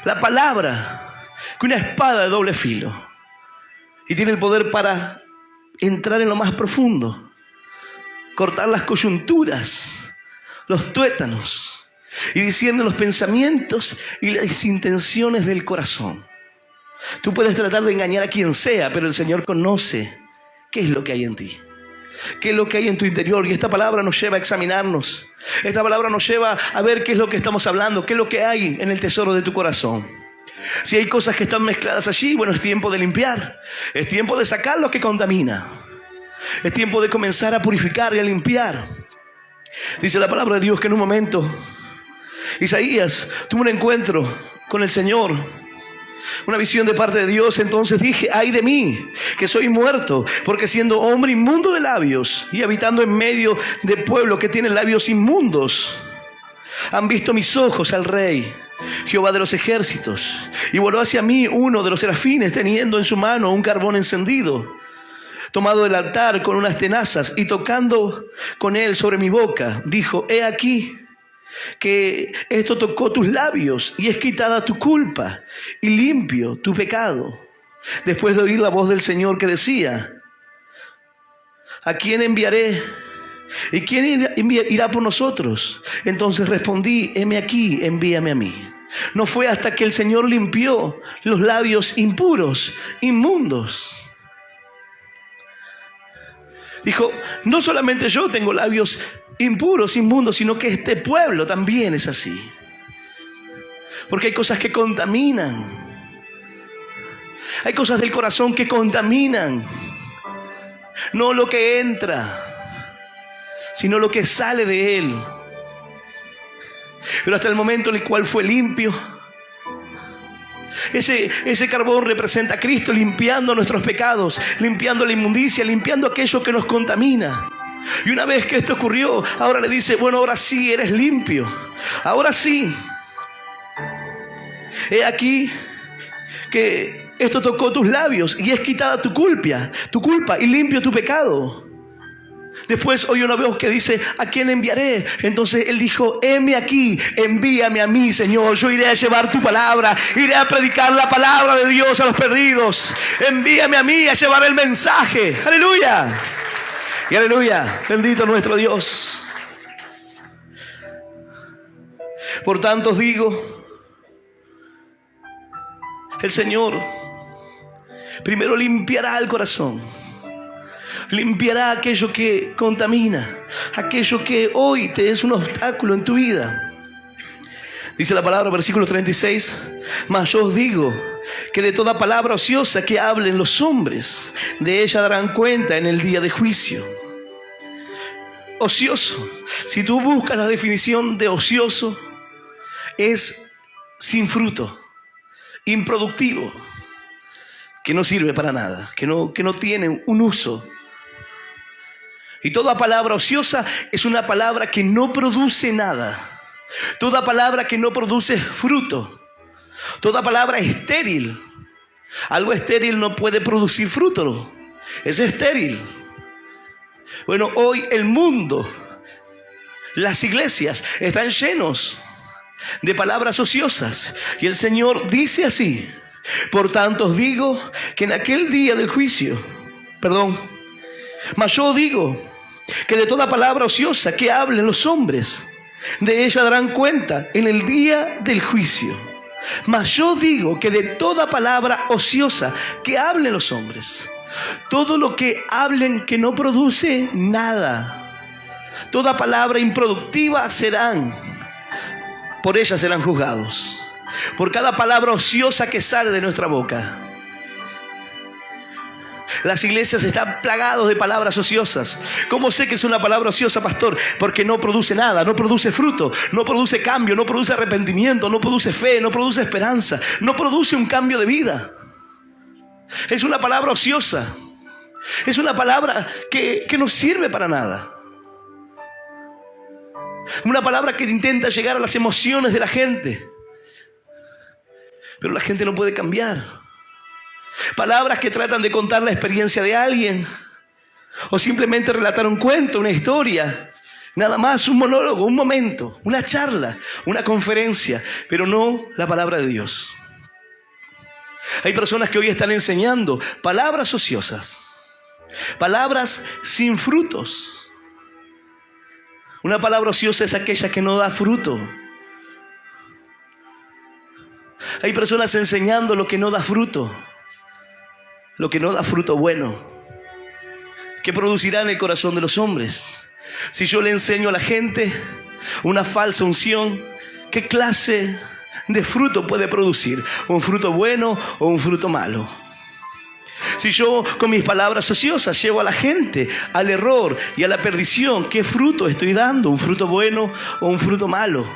la palabra, que una espada de doble filo. Y tiene el poder para entrar en lo más profundo, cortar las coyunturas, los tuétanos, y discierne los pensamientos y las intenciones del corazón. Tú puedes tratar de engañar a quien sea, pero el Señor conoce qué es lo que hay en ti, qué es lo que hay en tu interior. Y esta palabra nos lleva a examinarnos. Esta palabra nos lleva a ver qué es lo que estamos hablando, qué es lo que hay en el tesoro de tu corazón. Si hay cosas que están mezcladas allí, bueno, es tiempo de limpiar. Es tiempo de sacar lo que contamina. Es tiempo de comenzar a purificar y a limpiar. Dice la palabra de Dios que en un momento Isaías tuvo un encuentro con el Señor, una visión de parte de Dios. Entonces dije: ay de mí, que soy muerto, porque siendo hombre inmundo de labios y habitando en medio de pueblo que tiene labios inmundos, han visto mis ojos al Rey, Jehová de los ejércitos. Y voló hacia mí uno de los serafines, teniendo en su mano un carbón encendido, tomado del altar con unas tenazas, y tocando con él sobre mi boca, dijo: he aquí que esto tocó tus labios, y es quitada tu culpa, y limpio tu pecado. Después de oír la voz del Señor que decía: ¿a quién enviaré? ¿Y quién irá por nosotros? Entonces respondí: heme aquí, envíame a mí. No fue hasta que el Señor limpió los labios impuros, inmundos. Dijo: no solamente yo tengo labios impuros, inmundos, sino que este pueblo también es así. Porque hay cosas que contaminan. Hay cosas del corazón que contaminan. No lo que entra, sino lo que sale de él. Pero hasta el momento en el cual fue limpio, ese carbón representa a Cristo limpiando nuestros pecados, limpiando la inmundicia, limpiando aquello que nos contamina. Y una vez que esto ocurrió, ahora le dice: bueno, ahora sí eres limpio. Ahora sí. He aquí que esto tocó tus labios, y es quitada tu culpa, y limpio tu pecado. Después oye una voz que dice: ¿a quién enviaré? Entonces él dijo: heme aquí, envíame a mí, Señor. Yo iré a llevar tu palabra, iré a predicar la palabra de Dios a los perdidos. Envíame a mí a llevar el mensaje. ¡Aleluya! Y aleluya, bendito nuestro Dios. Por tanto os digo, el Señor primero limpiará el corazón, limpiará aquello que contamina, aquello que hoy te es un obstáculo en tu vida. Dice la palabra, versículo 36, mas yo os digo que de toda palabra ociosa que hablen los hombres, de ella darán cuenta en el día de juicio. Ocioso, si tú buscas la definición de ocioso, es sin fruto, improductivo, que no sirve para nada, que no tiene un uso. Y toda palabra ociosa es una palabra que no produce nada. Toda palabra que no produce fruto. Toda palabra estéril. Algo estéril no puede producir fruto. Es estéril. Bueno, hoy el mundo, las iglesias están llenos de palabras ociosas. Y el Señor dice así: por tanto os digo que en aquel día del juicio, mas yo digo que de toda palabra ociosa que hablen los hombres, de ella darán cuenta en el día del juicio. Mas yo digo que de toda palabra ociosa que hablen los hombres, todo lo que hablen que no produce nada, toda palabra improductiva por ella serán juzgados. Por cada palabra ociosa que sale de nuestra boca. Las iglesias están plagadas de palabras ociosas. ¿Cómo sé que es una palabra ociosa, pastor? Porque no produce nada, no produce fruto, no produce cambio, no produce arrepentimiento, no produce fe, no produce esperanza, no produce un cambio de vida. Es una palabra ociosa. Es una palabra que no sirve para nada. Una palabra que intenta llegar a las emociones de la gente. Pero la gente no puede cambiar. Palabras que tratan de contar la experiencia de alguien. O simplemente relatar un cuento, una historia. Nada más, un monólogo, un momento, una charla, una conferencia. Pero no la palabra de Dios. Hay personas que hoy están enseñando palabras ociosas. Palabras sin frutos. Una palabra ociosa es aquella que no da fruto. Hay personas enseñando lo que no da fruto. Lo que no da fruto bueno. ¿Qué producirá en el corazón de los hombres? Si yo le enseño a la gente una falsa unción, ¿qué clase de fruto puede producir? ¿Un fruto bueno o un fruto malo? Si yo con mis palabras ociosas llevo a la gente al error y a la perdición, ¿qué fruto estoy dando? ¿Un fruto bueno o un fruto malo?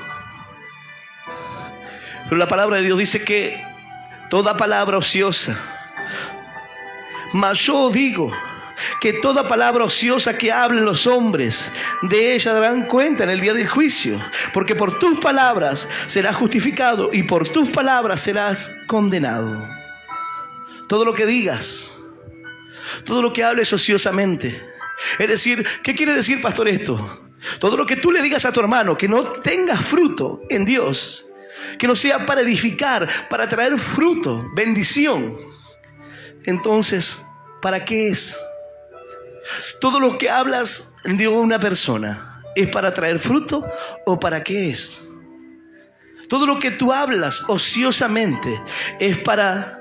Pero la palabra de Dios dice que toda palabra ociosa, mas yo digo que toda palabra ociosa que hablen los hombres, de ella darán cuenta en el día del juicio, porque por tus palabras serás justificado y por tus palabras serás condenado. Todo lo que digas, todo lo que hables ociosamente. Es decir, ¿qué quiere decir, pastor, esto? Todo lo que tú le digas a tu hermano que no tenga fruto en Dios, que no sea para edificar, para traer fruto, bendición. Entonces, ¿para qué es? Todo lo que hablas de una persona, ¿es para traer fruto o para qué es? Todo lo que tú hablas ociosamente, ¿es para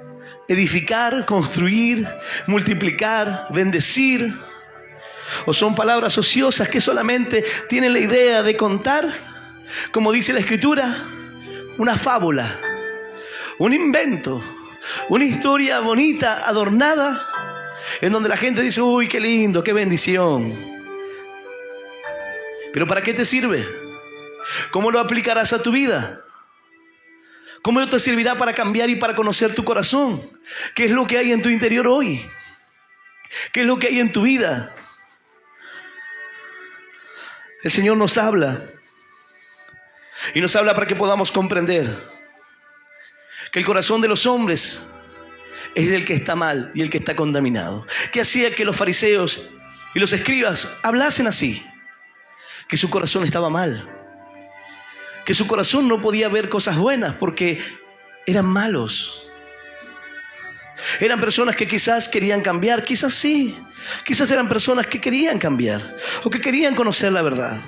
edificar, construir, multiplicar, bendecir? ¿O son palabras ociosas que solamente tienen la idea de contar, como dice la Escritura, una fábula, un invento, una historia bonita, adornada, en donde la gente dice, uy, qué lindo, qué bendición? ¿Pero para qué te sirve? ¿Cómo lo aplicarás a tu vida? ¿Cómo te servirá para cambiar y para conocer tu corazón? ¿Qué es lo que hay en tu interior hoy? ¿Qué es lo que hay en tu vida? El Señor nos habla. Y nos habla para que podamos comprender que el corazón de los hombres es el que está mal y el que está contaminado. ¿Qué hacía que los fariseos y los escribas hablasen así? Que su corazón estaba mal. Que su corazón no podía ver cosas buenas porque eran malos. Eran personas que quizás querían cambiar, quizás sí. Quizás eran personas que querían cambiar o que querían conocer la verdad.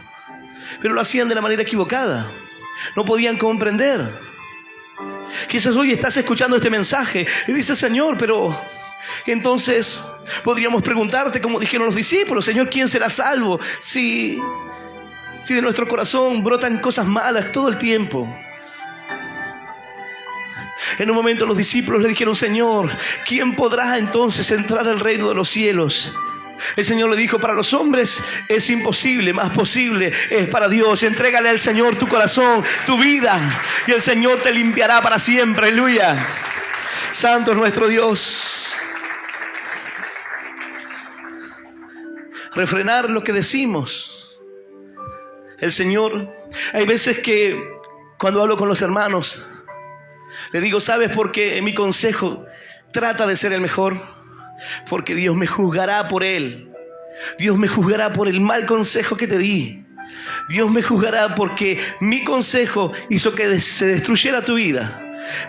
Pero lo hacían de la manera equivocada. No podían comprender. Quizás hoy estás escuchando este mensaje y dices, Señor, pero entonces podríamos preguntarte, como dijeron los discípulos, Señor, ¿quién será salvo si de nuestro corazón brotan cosas malas todo el tiempo? En un momento los discípulos le dijeron, Señor, ¿quién podrá entonces entrar al reino de los cielos? El Señor le dijo, para los hombres es imposible, más posible es para Dios. Entrégale al Señor tu corazón, tu vida, y el Señor te limpiará para siempre. Aleluya. Santo es nuestro Dios. Refrenar lo que decimos. El Señor, hay veces que cuando hablo con los hermanos, le digo, ¿sabes por qué mi consejo trata de ser el mejor? Porque Dios me juzgará por él. Dios me juzgará por el mal consejo que te di. Dios me juzgará porque mi consejo hizo que se destruyera tu vida.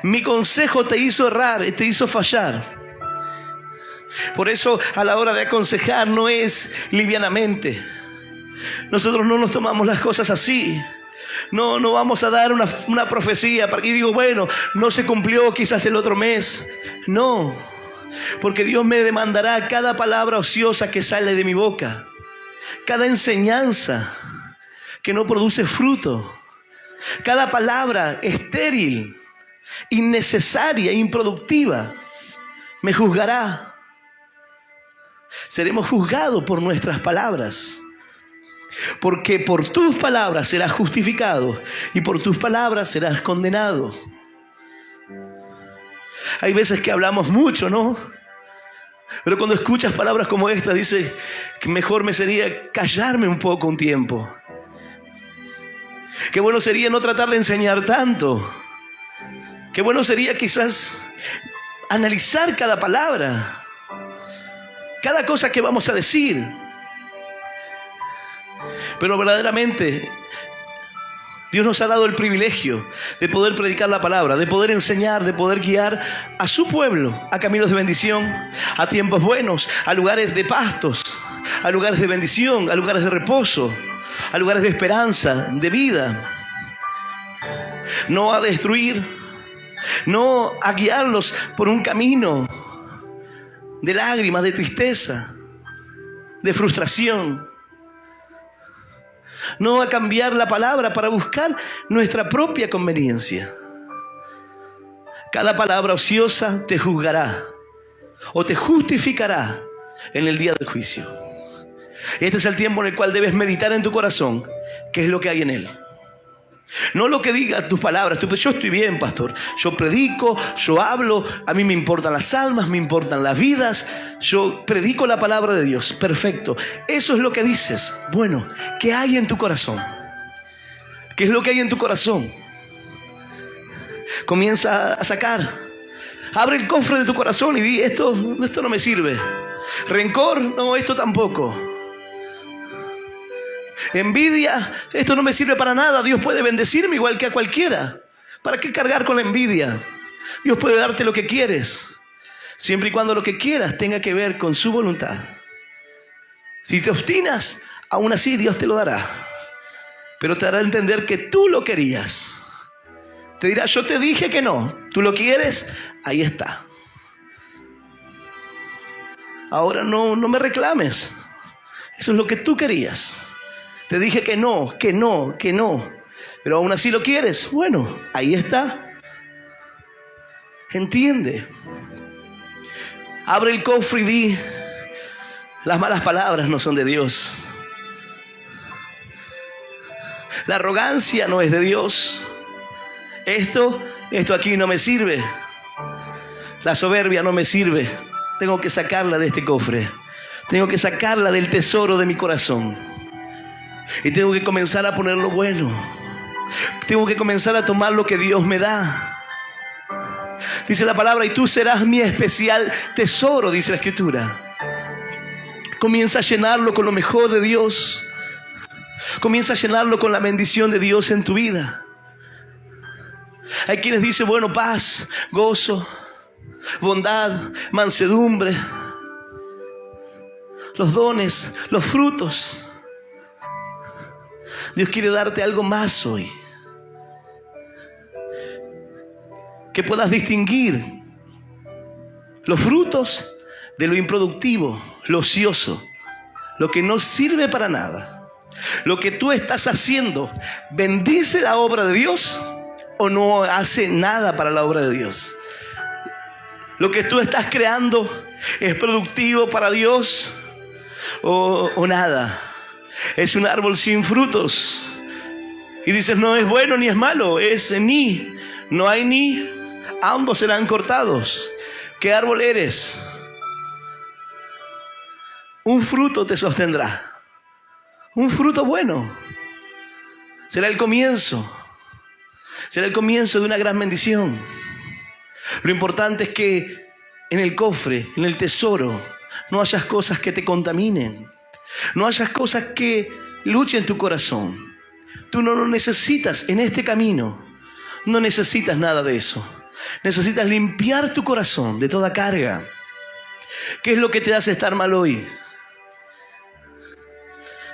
Mi consejo te hizo errar, te hizo fallar. Por eso a la hora de aconsejar no es livianamente. Nosotros no nos tomamos las cosas así. No vamos a dar una profecía y digo, bueno, no se cumplió quizás el otro mes. No, porque Dios me demandará cada palabra ociosa que sale de mi boca, cada enseñanza que no produce fruto, cada palabra estéril, innecesaria, improductiva, me juzgará. Seremos juzgados por nuestras palabras. Porque por tus palabras serás justificado y por tus palabras serás condenado. Hay veces que hablamos mucho, ¿no? Pero cuando escuchas palabras como esta, dices que mejor me sería callarme un poco un tiempo. Qué bueno sería no tratar de enseñar tanto. Qué bueno sería quizás analizar cada palabra, cada cosa que vamos a decir. Pero verdaderamente Dios nos ha dado el privilegio de poder predicar la palabra, de poder enseñar, de poder guiar a su pueblo a caminos de bendición, a tiempos buenos, a lugares de pastos, a lugares de bendición, a lugares de reposo, a lugares de esperanza, de vida. No a destruir, no a guiarlos por un camino de lágrimas, de tristeza, de frustración. No a cambiar la palabra para buscar nuestra propia conveniencia. Cada palabra ociosa te juzgará o te justificará en el día del juicio. Este es el tiempo en el cual debes meditar en tu corazón qué es lo que hay en él. No lo que digan tus palabras. Yo estoy bien, pastor. Yo predico, yo hablo. A mí me importan las almas, me importan las vidas. Yo predico la palabra de Dios. Perfecto. Eso es lo que dices. Bueno, ¿qué hay en tu corazón? ¿Qué es lo que hay en tu corazón? Comienza a sacar. Abre el cofre de tu corazón y di, esto no me sirve. Rencor, no, esto tampoco. Envidia, esto no me sirve para nada. Dios puede bendecirme igual que a cualquiera. ¿Para qué cargar con la envidia? Dios puede darte lo que quieres, siempre y cuando lo que quieras tenga que ver con su voluntad. Si te obstinas, aún así Dios te lo dará, pero te hará entender que tú lo querías. Te dirá, yo te dije que no. ¿Tú lo quieres? Ahí está. Ahora no me reclames. Eso es lo que tú querías. Te dije que no. Pero aún así lo quieres. Bueno, ahí está. Entiende. Abre el cofre y di, las malas palabras no son de Dios. La arrogancia no es de Dios. Esto aquí no me sirve. La soberbia no me sirve. Tengo que sacarla de este cofre. Tengo que sacarla del tesoro de mi corazón. Y tengo que comenzar a poner lo bueno. Tengo que comenzar a tomar lo que Dios me da. Dice la palabra, y tú serás mi especial tesoro, dice la Escritura. Comienza a llenarlo con lo mejor de Dios. Comienza a llenarlo con la bendición de Dios en tu vida. Hay quienes dicen, bueno, paz, gozo, bondad, mansedumbre, los dones, los frutos. Dios quiere darte algo más hoy. Que puedas distinguir los frutos de lo improductivo, lo ocioso, lo que no sirve para nada. Lo que tú estás haciendo, ¿bendice la obra de Dios o no hace nada para la obra de Dios? Lo que tú estás creando, ¿es productivo para Dios o nada? Es un árbol sin frutos. Y dices, no es bueno ni es malo, es ni. No hay ni, ambos serán cortados. ¿Qué árbol eres? Un fruto te sostendrá. Un fruto bueno. Será el comienzo. Será el comienzo de una gran bendición. Lo importante es que en el cofre, en el tesoro, no hayas cosas que te contaminen. No hayas cosas que luchen tu corazón. Tú no lo necesitas en este camino. No necesitas nada de eso. Necesitas limpiar tu corazón de toda carga. ¿Qué es lo que te hace estar mal hoy?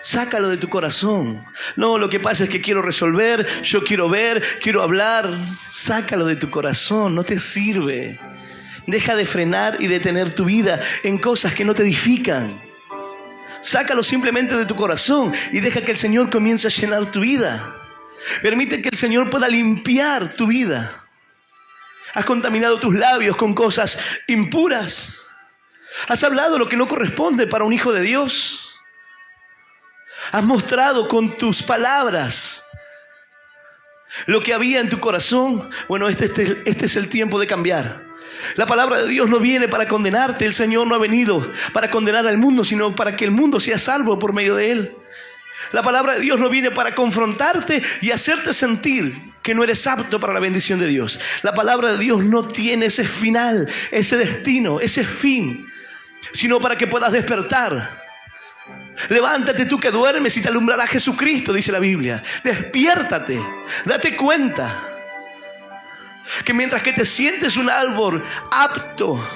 Sácalo de tu corazón. No, lo que pasa es que quiero resolver, yo quiero ver, quiero hablar. Sácalo de tu corazón, no te sirve. Deja de frenar y detener tu vida en cosas que no te edifican. Sácalo simplemente de tu corazón y deja que el Señor comience a llenar tu vida. Permite que el Señor pueda limpiar tu vida. Has contaminado tus labios con cosas impuras. Has hablado lo que no corresponde para un hijo de Dios. Has mostrado con tus palabras lo que había en tu corazón. Bueno, este es el tiempo de cambiar. La palabra de Dios no viene para condenarte. El Señor no ha venido para condenar al mundo, sino para que el mundo sea salvo por medio de Él. La palabra de Dios no viene para confrontarte y hacerte sentir que no eres apto para la bendición de Dios. La palabra de Dios no tiene ese final, ese destino, ese fin, sino para que puedas despertar. Levántate tú que duermes y te alumbrará Jesucristo, dice la Biblia. Despiértate, date cuenta que mientras que te sientes un árbol apto,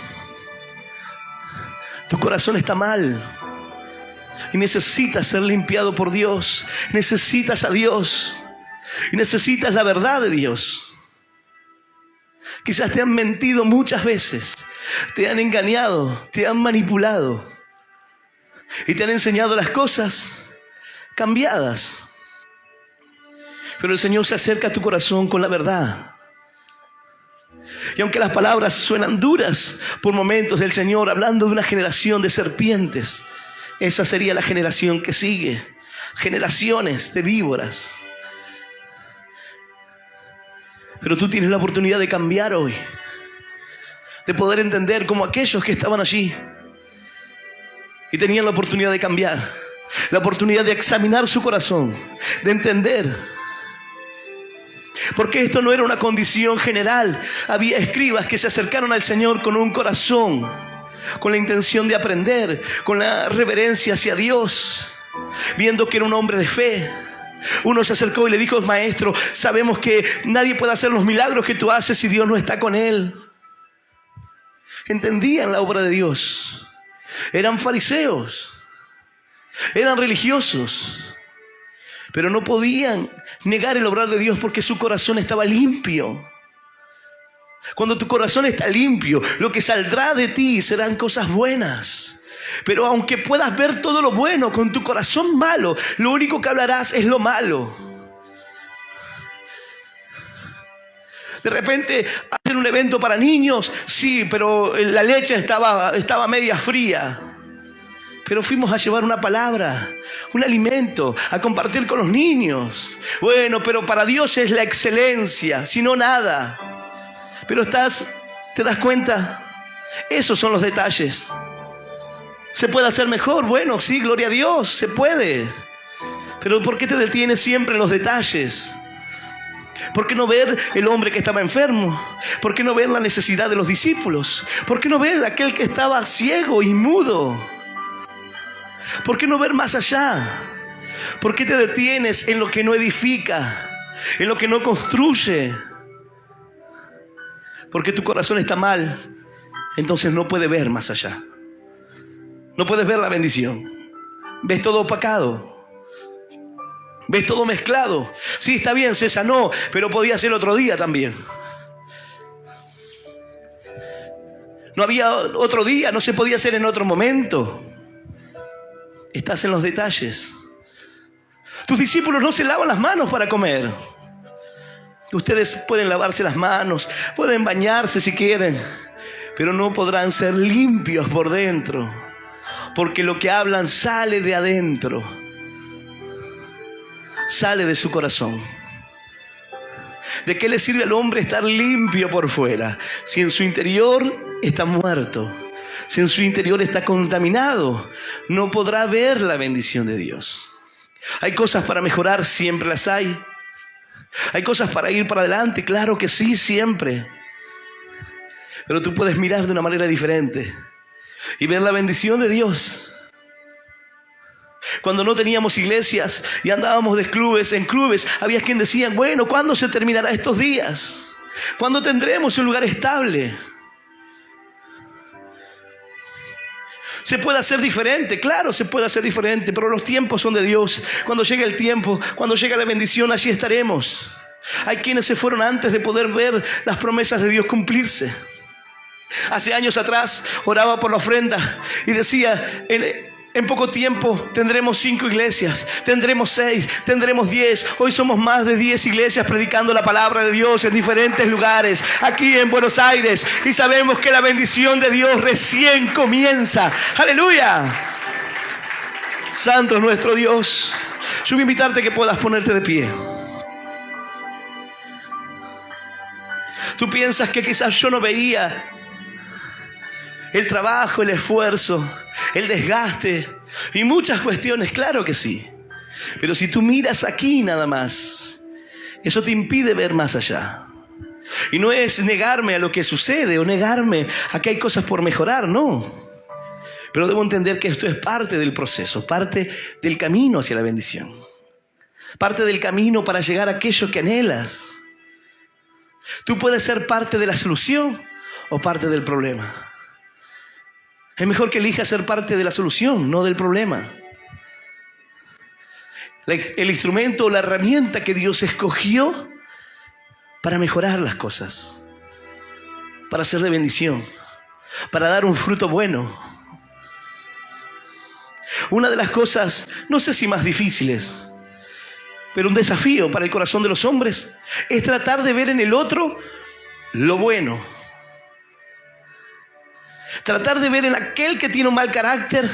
tu corazón está mal y necesitas ser limpiado por Dios. Necesitas a Dios y necesitas la verdad de Dios. Quizás te han mentido muchas veces, te han engañado, te han manipulado y te han enseñado las cosas cambiadas. Pero el Señor se acerca a tu corazón con la verdad. Y aunque las palabras suenan duras por momentos, del Señor hablando de una generación de serpientes, esa sería la generación que sigue. Generaciones de víboras. Pero tú tienes la oportunidad de cambiar hoy, de poder entender como aquellos que estaban allí y tenían la oportunidad de cambiar, la oportunidad de examinar su corazón, de entender. Porque esto no era una condición general. Había escribas que se acercaron al Señor con un corazón, con la intención de aprender, con la reverencia hacia Dios, viendo que era un hombre de fe. Uno se acercó y le dijo: maestro, sabemos que nadie puede hacer los milagros que tú haces si Dios no está con él. Entendían la obra de Dios. Eran fariseos, eran religiosos, pero no podían negar el obrar de Dios porque su corazón estaba limpio. Cuando tu corazón está limpio, lo que saldrá de ti serán cosas buenas. Pero aunque puedas ver todo lo bueno, con tu corazón malo, lo único que hablarás es lo malo. De repente hacen un evento para niños, sí, pero la leche estaba media fría. Pero fuimos a llevar una palabra, un alimento, a compartir con los niños. Bueno, pero para Dios es la excelencia, si no nada. Pero ¿te das cuenta? Esos son los detalles. ¿Se puede hacer mejor? Bueno, sí, gloria a Dios, se puede. Pero ¿por qué te detienes siempre en los detalles? ¿Por qué no ver el hombre que estaba enfermo? ¿Por qué no ver la necesidad de los discípulos? ¿Por qué no ver aquel que estaba ciego y mudo? ¿Por qué no ver más allá? ¿Por qué te detienes en lo que no edifica, en lo que no construye? Porque tu corazón está mal, entonces no puede ver más allá. No puedes ver la bendición. Ves todo opacado. Ves todo mezclado. Sí, está bien, se sanó, pero podía ser otro día también. No había otro día, no se podía hacer en otro momento. Estás en los detalles. Tus discípulos no se lavan las manos para comer. Ustedes pueden lavarse las manos, pueden bañarse si quieren, pero no podrán ser limpios por dentro, porque lo que hablan sale de adentro, sale de su corazón. ¿De qué le sirve al hombre estar limpio por fuera si en su interior está muerto? Si en su interior está contaminado, no podrá ver la bendición de Dios. ¿Hay cosas para mejorar? Siempre las hay. ¿Hay cosas para ir para adelante? Claro que sí, siempre. Pero tú puedes mirar de una manera diferente y ver la bendición de Dios. Cuando no teníamos iglesias y andábamos de clubes en clubes, había quien decía: bueno, ¿cuándo se terminará estos días? ¿Cuándo tendremos un lugar estable? ¿Se puede hacer diferente? Claro, se puede hacer diferente, pero los tiempos son de Dios. Cuando llegue el tiempo, cuando llegue la bendición, allí estaremos. Hay quienes se fueron antes de poder ver las promesas de Dios cumplirse. Hace años atrás oraba por la ofrenda y decía: En poco tiempo tendremos 5 iglesias, tendremos 6, tendremos 10. Hoy somos más de 10 iglesias predicando la palabra de Dios en diferentes lugares, aquí en Buenos Aires. Y sabemos que la bendición de Dios recién comienza. ¡Aleluya! Santo es nuestro Dios. Yo voy a invitarte a que puedas ponerte de pie. Tú piensas que quizás yo no veía el trabajo, el esfuerzo, el desgaste y muchas cuestiones. Claro que sí. Pero si tú miras aquí nada más, eso te impide ver más allá. Y no es negarme a lo que sucede o negarme a que hay cosas por mejorar, no. Pero debo entender que esto es parte del proceso, parte del camino hacia la bendición. Parte del camino para llegar a aquello que anhelas. Tú puedes ser parte de la solución o parte del problema. Es mejor que elijas ser parte de la solución, no del problema. El instrumento o la herramienta que Dios escogió para mejorar las cosas, para ser de bendición, para dar un fruto bueno. Una de las cosas, no sé si más difíciles, pero un desafío para el corazón de los hombres, es tratar de ver en el otro lo bueno. Tratar de ver en aquel que tiene un mal carácter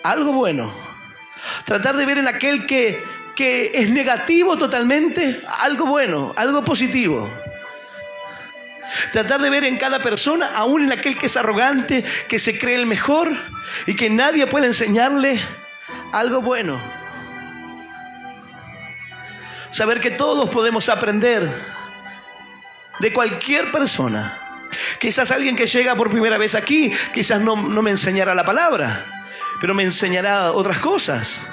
algo bueno. Tratar de ver en aquel que es negativo totalmente algo bueno, algo positivo. Tratar de ver en cada persona, aún en aquel que es arrogante, que se cree el mejor y que nadie puede enseñarle algo bueno. Saber que todos podemos aprender de cualquier persona. Quizás alguien que llega por primera vez aquí, quizás no me enseñará la palabra, pero me enseñará otras cosas.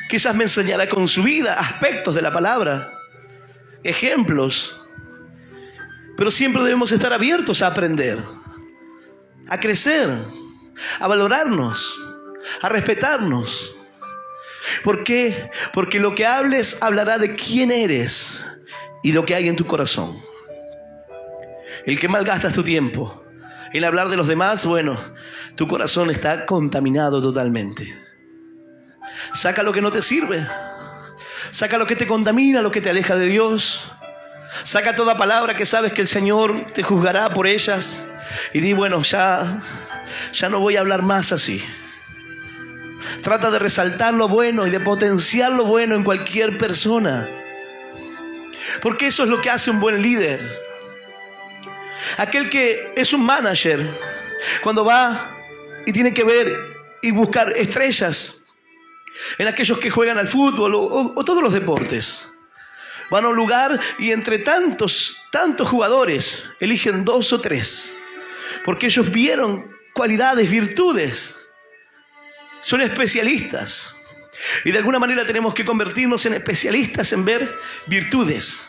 Quizás me enseñará con su vida aspectos de la palabra, ejemplos. Pero siempre debemos estar abiertos a aprender, a crecer, a valorarnos, a respetarnos. ¿Por qué? Porque lo que hables hablará de quién eres y lo que hay en tu corazón. El que malgastas tu tiempo en hablar de los demás, bueno, tu corazón está contaminado totalmente. Saca lo que no te sirve. Saca lo que te contamina, lo que te aleja de Dios. Saca toda palabra que sabes que el Señor te juzgará por ellas. Y di, bueno, ya no voy a hablar más así. Trata de resaltar lo bueno y de potenciar lo bueno en cualquier persona. Porque eso es lo que hace un buen líder. Aquel que es un manager, cuando va y tiene que ver y buscar estrellas en aquellos que juegan al fútbol o todos los deportes. Van a un lugar y entre tantos jugadores eligen 2 o 3. Porque ellos vieron cualidades, virtudes. Son especialistas. Y de alguna manera tenemos que convertirnos en especialistas en ver virtudes.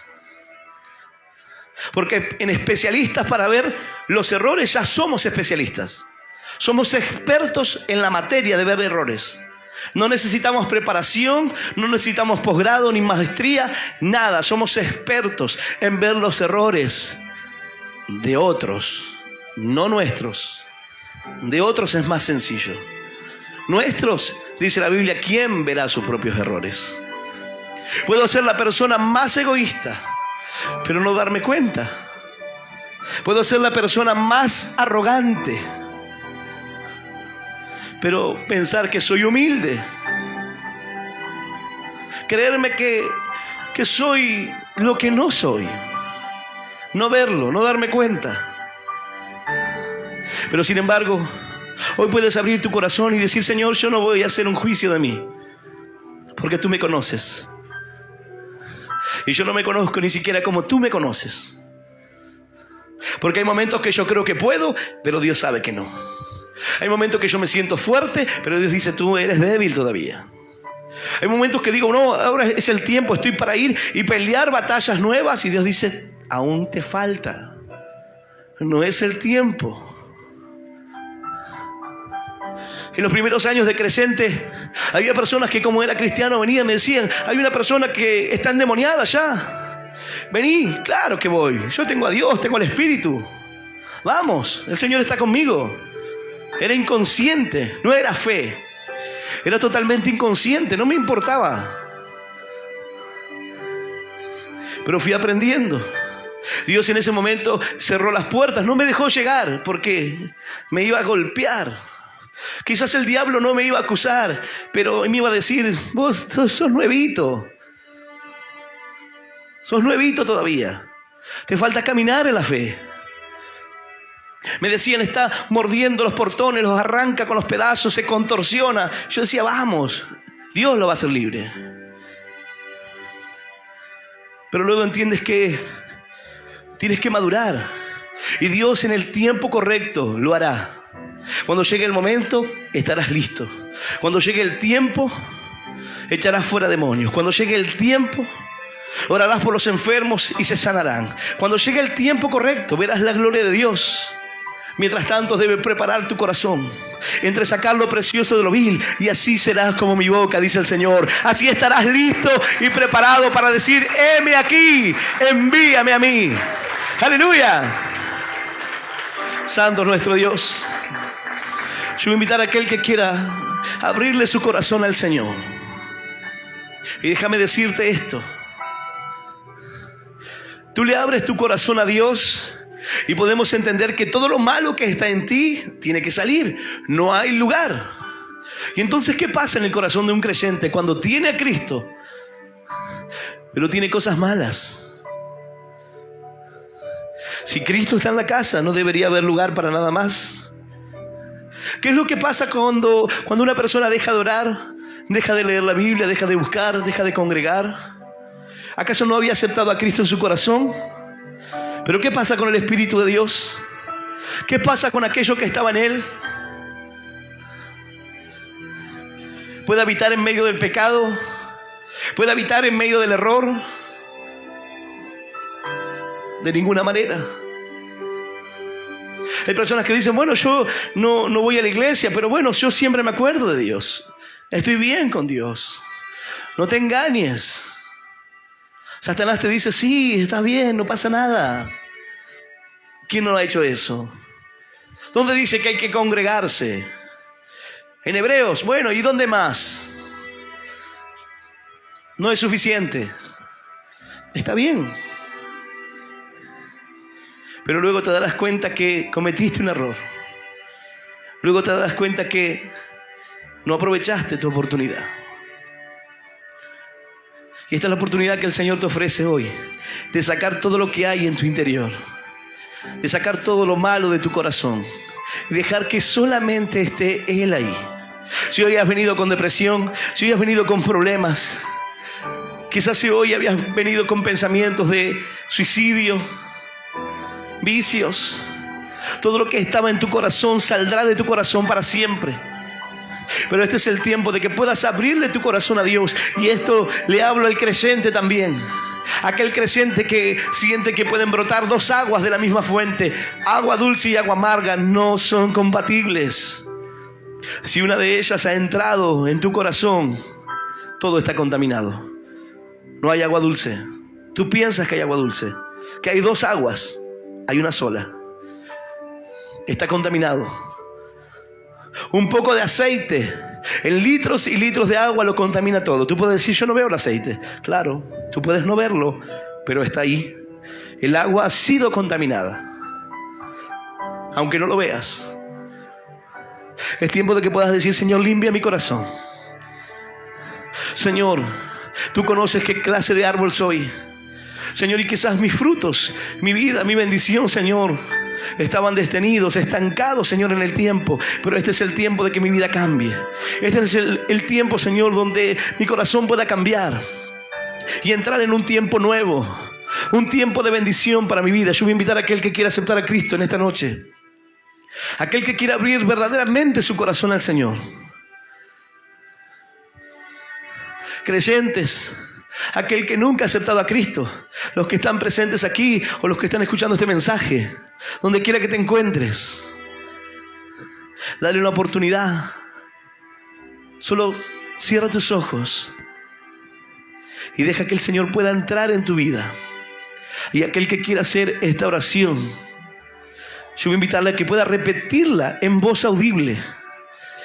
Porque en especialistas para ver los errores ya somos especialistas. Somos expertos en la materia de ver errores. No necesitamos preparación, no necesitamos posgrado ni maestría, nada. Somos expertos en ver los errores de otros, no nuestros. De otros es más sencillo. Nuestros, dice la Biblia, ¿quién verá sus propios errores? Puedo ser la persona más egoísta, pero no darme cuenta. Puedo ser la persona más arrogante, pero pensar que soy humilde. Creerme que soy lo que no soy. No verlo, no darme cuenta. Pero sin embargo, hoy puedes abrir tu corazón y decir, Señor, yo no voy a hacer un juicio de mí, porque tú me conoces. Y yo no me conozco ni siquiera como tú me conoces. Porque hay momentos que yo creo que puedo, pero Dios sabe que no. Hay momentos que yo me siento fuerte, pero Dios dice, tú eres débil todavía. Hay momentos que digo, no, ahora es el tiempo, estoy para ir y pelear batallas nuevas. Y Dios dice, aún te falta. No es el tiempo. En los primeros años de Crescente, había personas que como era cristiano venían y me decían, hay una persona que está endemoniada ya. Vení, claro que voy. Yo tengo a Dios, tengo al Espíritu. Vamos, el Señor está conmigo. Era inconsciente, no era fe. Era totalmente inconsciente, no me importaba. Pero fui aprendiendo. Dios en ese momento cerró las puertas, no me dejó llegar porque me iba a golpear. Quizás el diablo no me iba a acusar, pero me iba a decir: vos sos nuevito. Sos nuevito todavía. Te falta caminar en la fe. Me decían: está mordiendo los portones, los arranca con los pedazos, se contorsiona. Yo decía: vamos, Dios lo va a hacer libre. Pero luego entiendes que tienes que madurar. Y Dios en el tiempo correcto lo hará. Cuando llegue el momento, estarás listo. Cuando llegue el tiempo, echarás fuera demonios. Cuando llegue el tiempo, orarás por los enfermos y se sanarán. Cuando llegue el tiempo correcto, verás la gloria de Dios. Mientras tanto, debes preparar tu corazón entre sacar lo precioso de lo vil, y así serás como mi boca, dice el Señor. Así estarás listo y preparado para decir: heme aquí, envíame a mí. ¡Aleluya! Santo nuestro Dios. Yo voy a invitar a aquel que quiera abrirle su corazón al Señor. Y déjame decirte esto: tú le abres tu corazón a Dios y podemos entender que todo lo malo que está en ti tiene que salir. No hay lugar. Y entonces, ¿qué pasa en el corazón de un creyente cuando tiene a Cristo, pero tiene cosas malas? Si Cristo está en la casa, no debería haber lugar para nada más. ¿Qué es lo que pasa cuando una persona deja de orar, deja de leer la Biblia, deja de buscar, deja de congregar? ¿Acaso no había aceptado a Cristo en su corazón? Pero ¿qué pasa con el Espíritu de Dios? ¿Qué pasa con aquello que estaba en él? ¿Puede habitar en medio del pecado? ¿Puede habitar en medio del error? De ninguna manera. Hay personas que dicen: bueno, yo no voy a la iglesia, pero bueno, yo siempre me acuerdo de Dios. Estoy bien con Dios. No te engañes. Satanás te dice: sí, estás bien, no pasa nada. ¿Quién no ha hecho eso? ¿Dónde dice que hay que congregarse? En Hebreos. Bueno, ¿y dónde más? No es suficiente. Está bien. Pero luego te darás cuenta que cometiste un error. Luego te darás cuenta que no aprovechaste tu oportunidad. Y esta es la oportunidad que el Señor te ofrece hoy, de sacar todo lo que hay en tu interior, de sacar todo lo malo de tu corazón y dejar que solamente esté Él ahí. Si hoy has venido con depresión, si hoy has venido con problemas, quizás si hoy habías venido con pensamientos de suicidio, vicios, todo lo que estaba en tu corazón saldrá de tu corazón para siempre. Pero este es el tiempo de que puedas abrirle tu corazón a Dios. Y esto le hablo al creyente también. Aquel creyente que siente que pueden brotar dos aguas de la misma fuente. Agua dulce y agua amarga no son compatibles. Si una de ellas ha entrado en tu corazón, todo está contaminado. No hay agua dulce. Tú piensas que hay agua dulce, que hay dos aguas. Hay una sola. Está contaminado. Un poco de aceite en litros y litros de agua lo contamina todo. Tú puedes decir: yo no veo el aceite. Claro, tú puedes no verlo, pero está ahí. El agua ha sido contaminada, aunque no lo veas. Es tiempo de que puedas decir: Señor, limpia mi corazón. Señor, tú conoces qué clase de árbol soy. Señor, y quizás mis frutos, mi vida, mi bendición, Señor, estaban detenidos, estancados, Señor, en el tiempo. Pero este es el tiempo de que mi vida cambie. Este es el tiempo, Señor, donde mi corazón pueda cambiar y entrar en un tiempo nuevo, un tiempo de bendición para mi vida. Yo voy a invitar a aquel que quiera aceptar a Cristo en esta noche, aquel que quiera abrir verdaderamente su corazón al Señor. Creyentes, aquel que nunca ha aceptado a Cristo, los que están presentes aquí o los que están escuchando este mensaje, donde quiera que te encuentres, dale una oportunidad. Solo cierra tus ojos y deja que el Señor pueda entrar en tu vida. Y aquel que quiera hacer esta oración, yo voy a invitarle a que pueda repetirla en voz audible.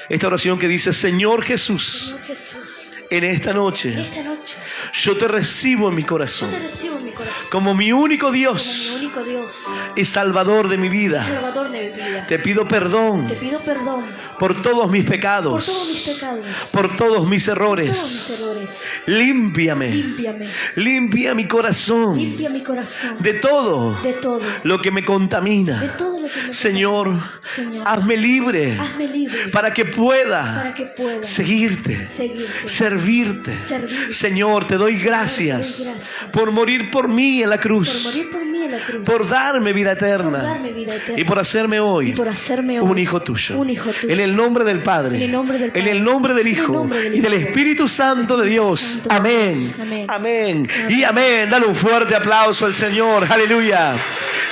Esta oración que dice: Señor Jesús, Señor Jesús, en esta noche esta noche yo te recibo en mi yo corazón te recibo en mi corazón como mi único como mi Dios único Dios, y Salvador de mi vida. Salvador de mi vida. Te pido perdón Te pido perdón por todos mis por pecados, todos mis pecados, por todos mis por errores. todos mis errores. Límpiame, Límpiame, limpia mi corazón limpia mi corazón de todo de todo, lo que me de contamina. todo lo que me Señor, Señor, hazme libre hazme libre para que pueda para que pueda seguirte, seguirte, servirte. servirte. Señor, te doy gracias Te doy gracias por morir por mí en la por cruz, morir por mí en la cruz, por darme vida por eterna darme vida eterna y por hacerme y hoy por hacerme hoy un hijo tuyo. un hijo tuyo. En el nombre del Padre, En el nombre del en Padre, el nombre del en el Hijo nombre del y del Hijo, Espíritu Santo de Dios. Santo de Amén. Dios. Amén. Amén. Amén. Y amén. Dale un fuerte aplauso al Señor. Aleluya.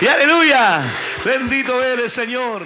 Y aleluya. Bendito eres, Señor.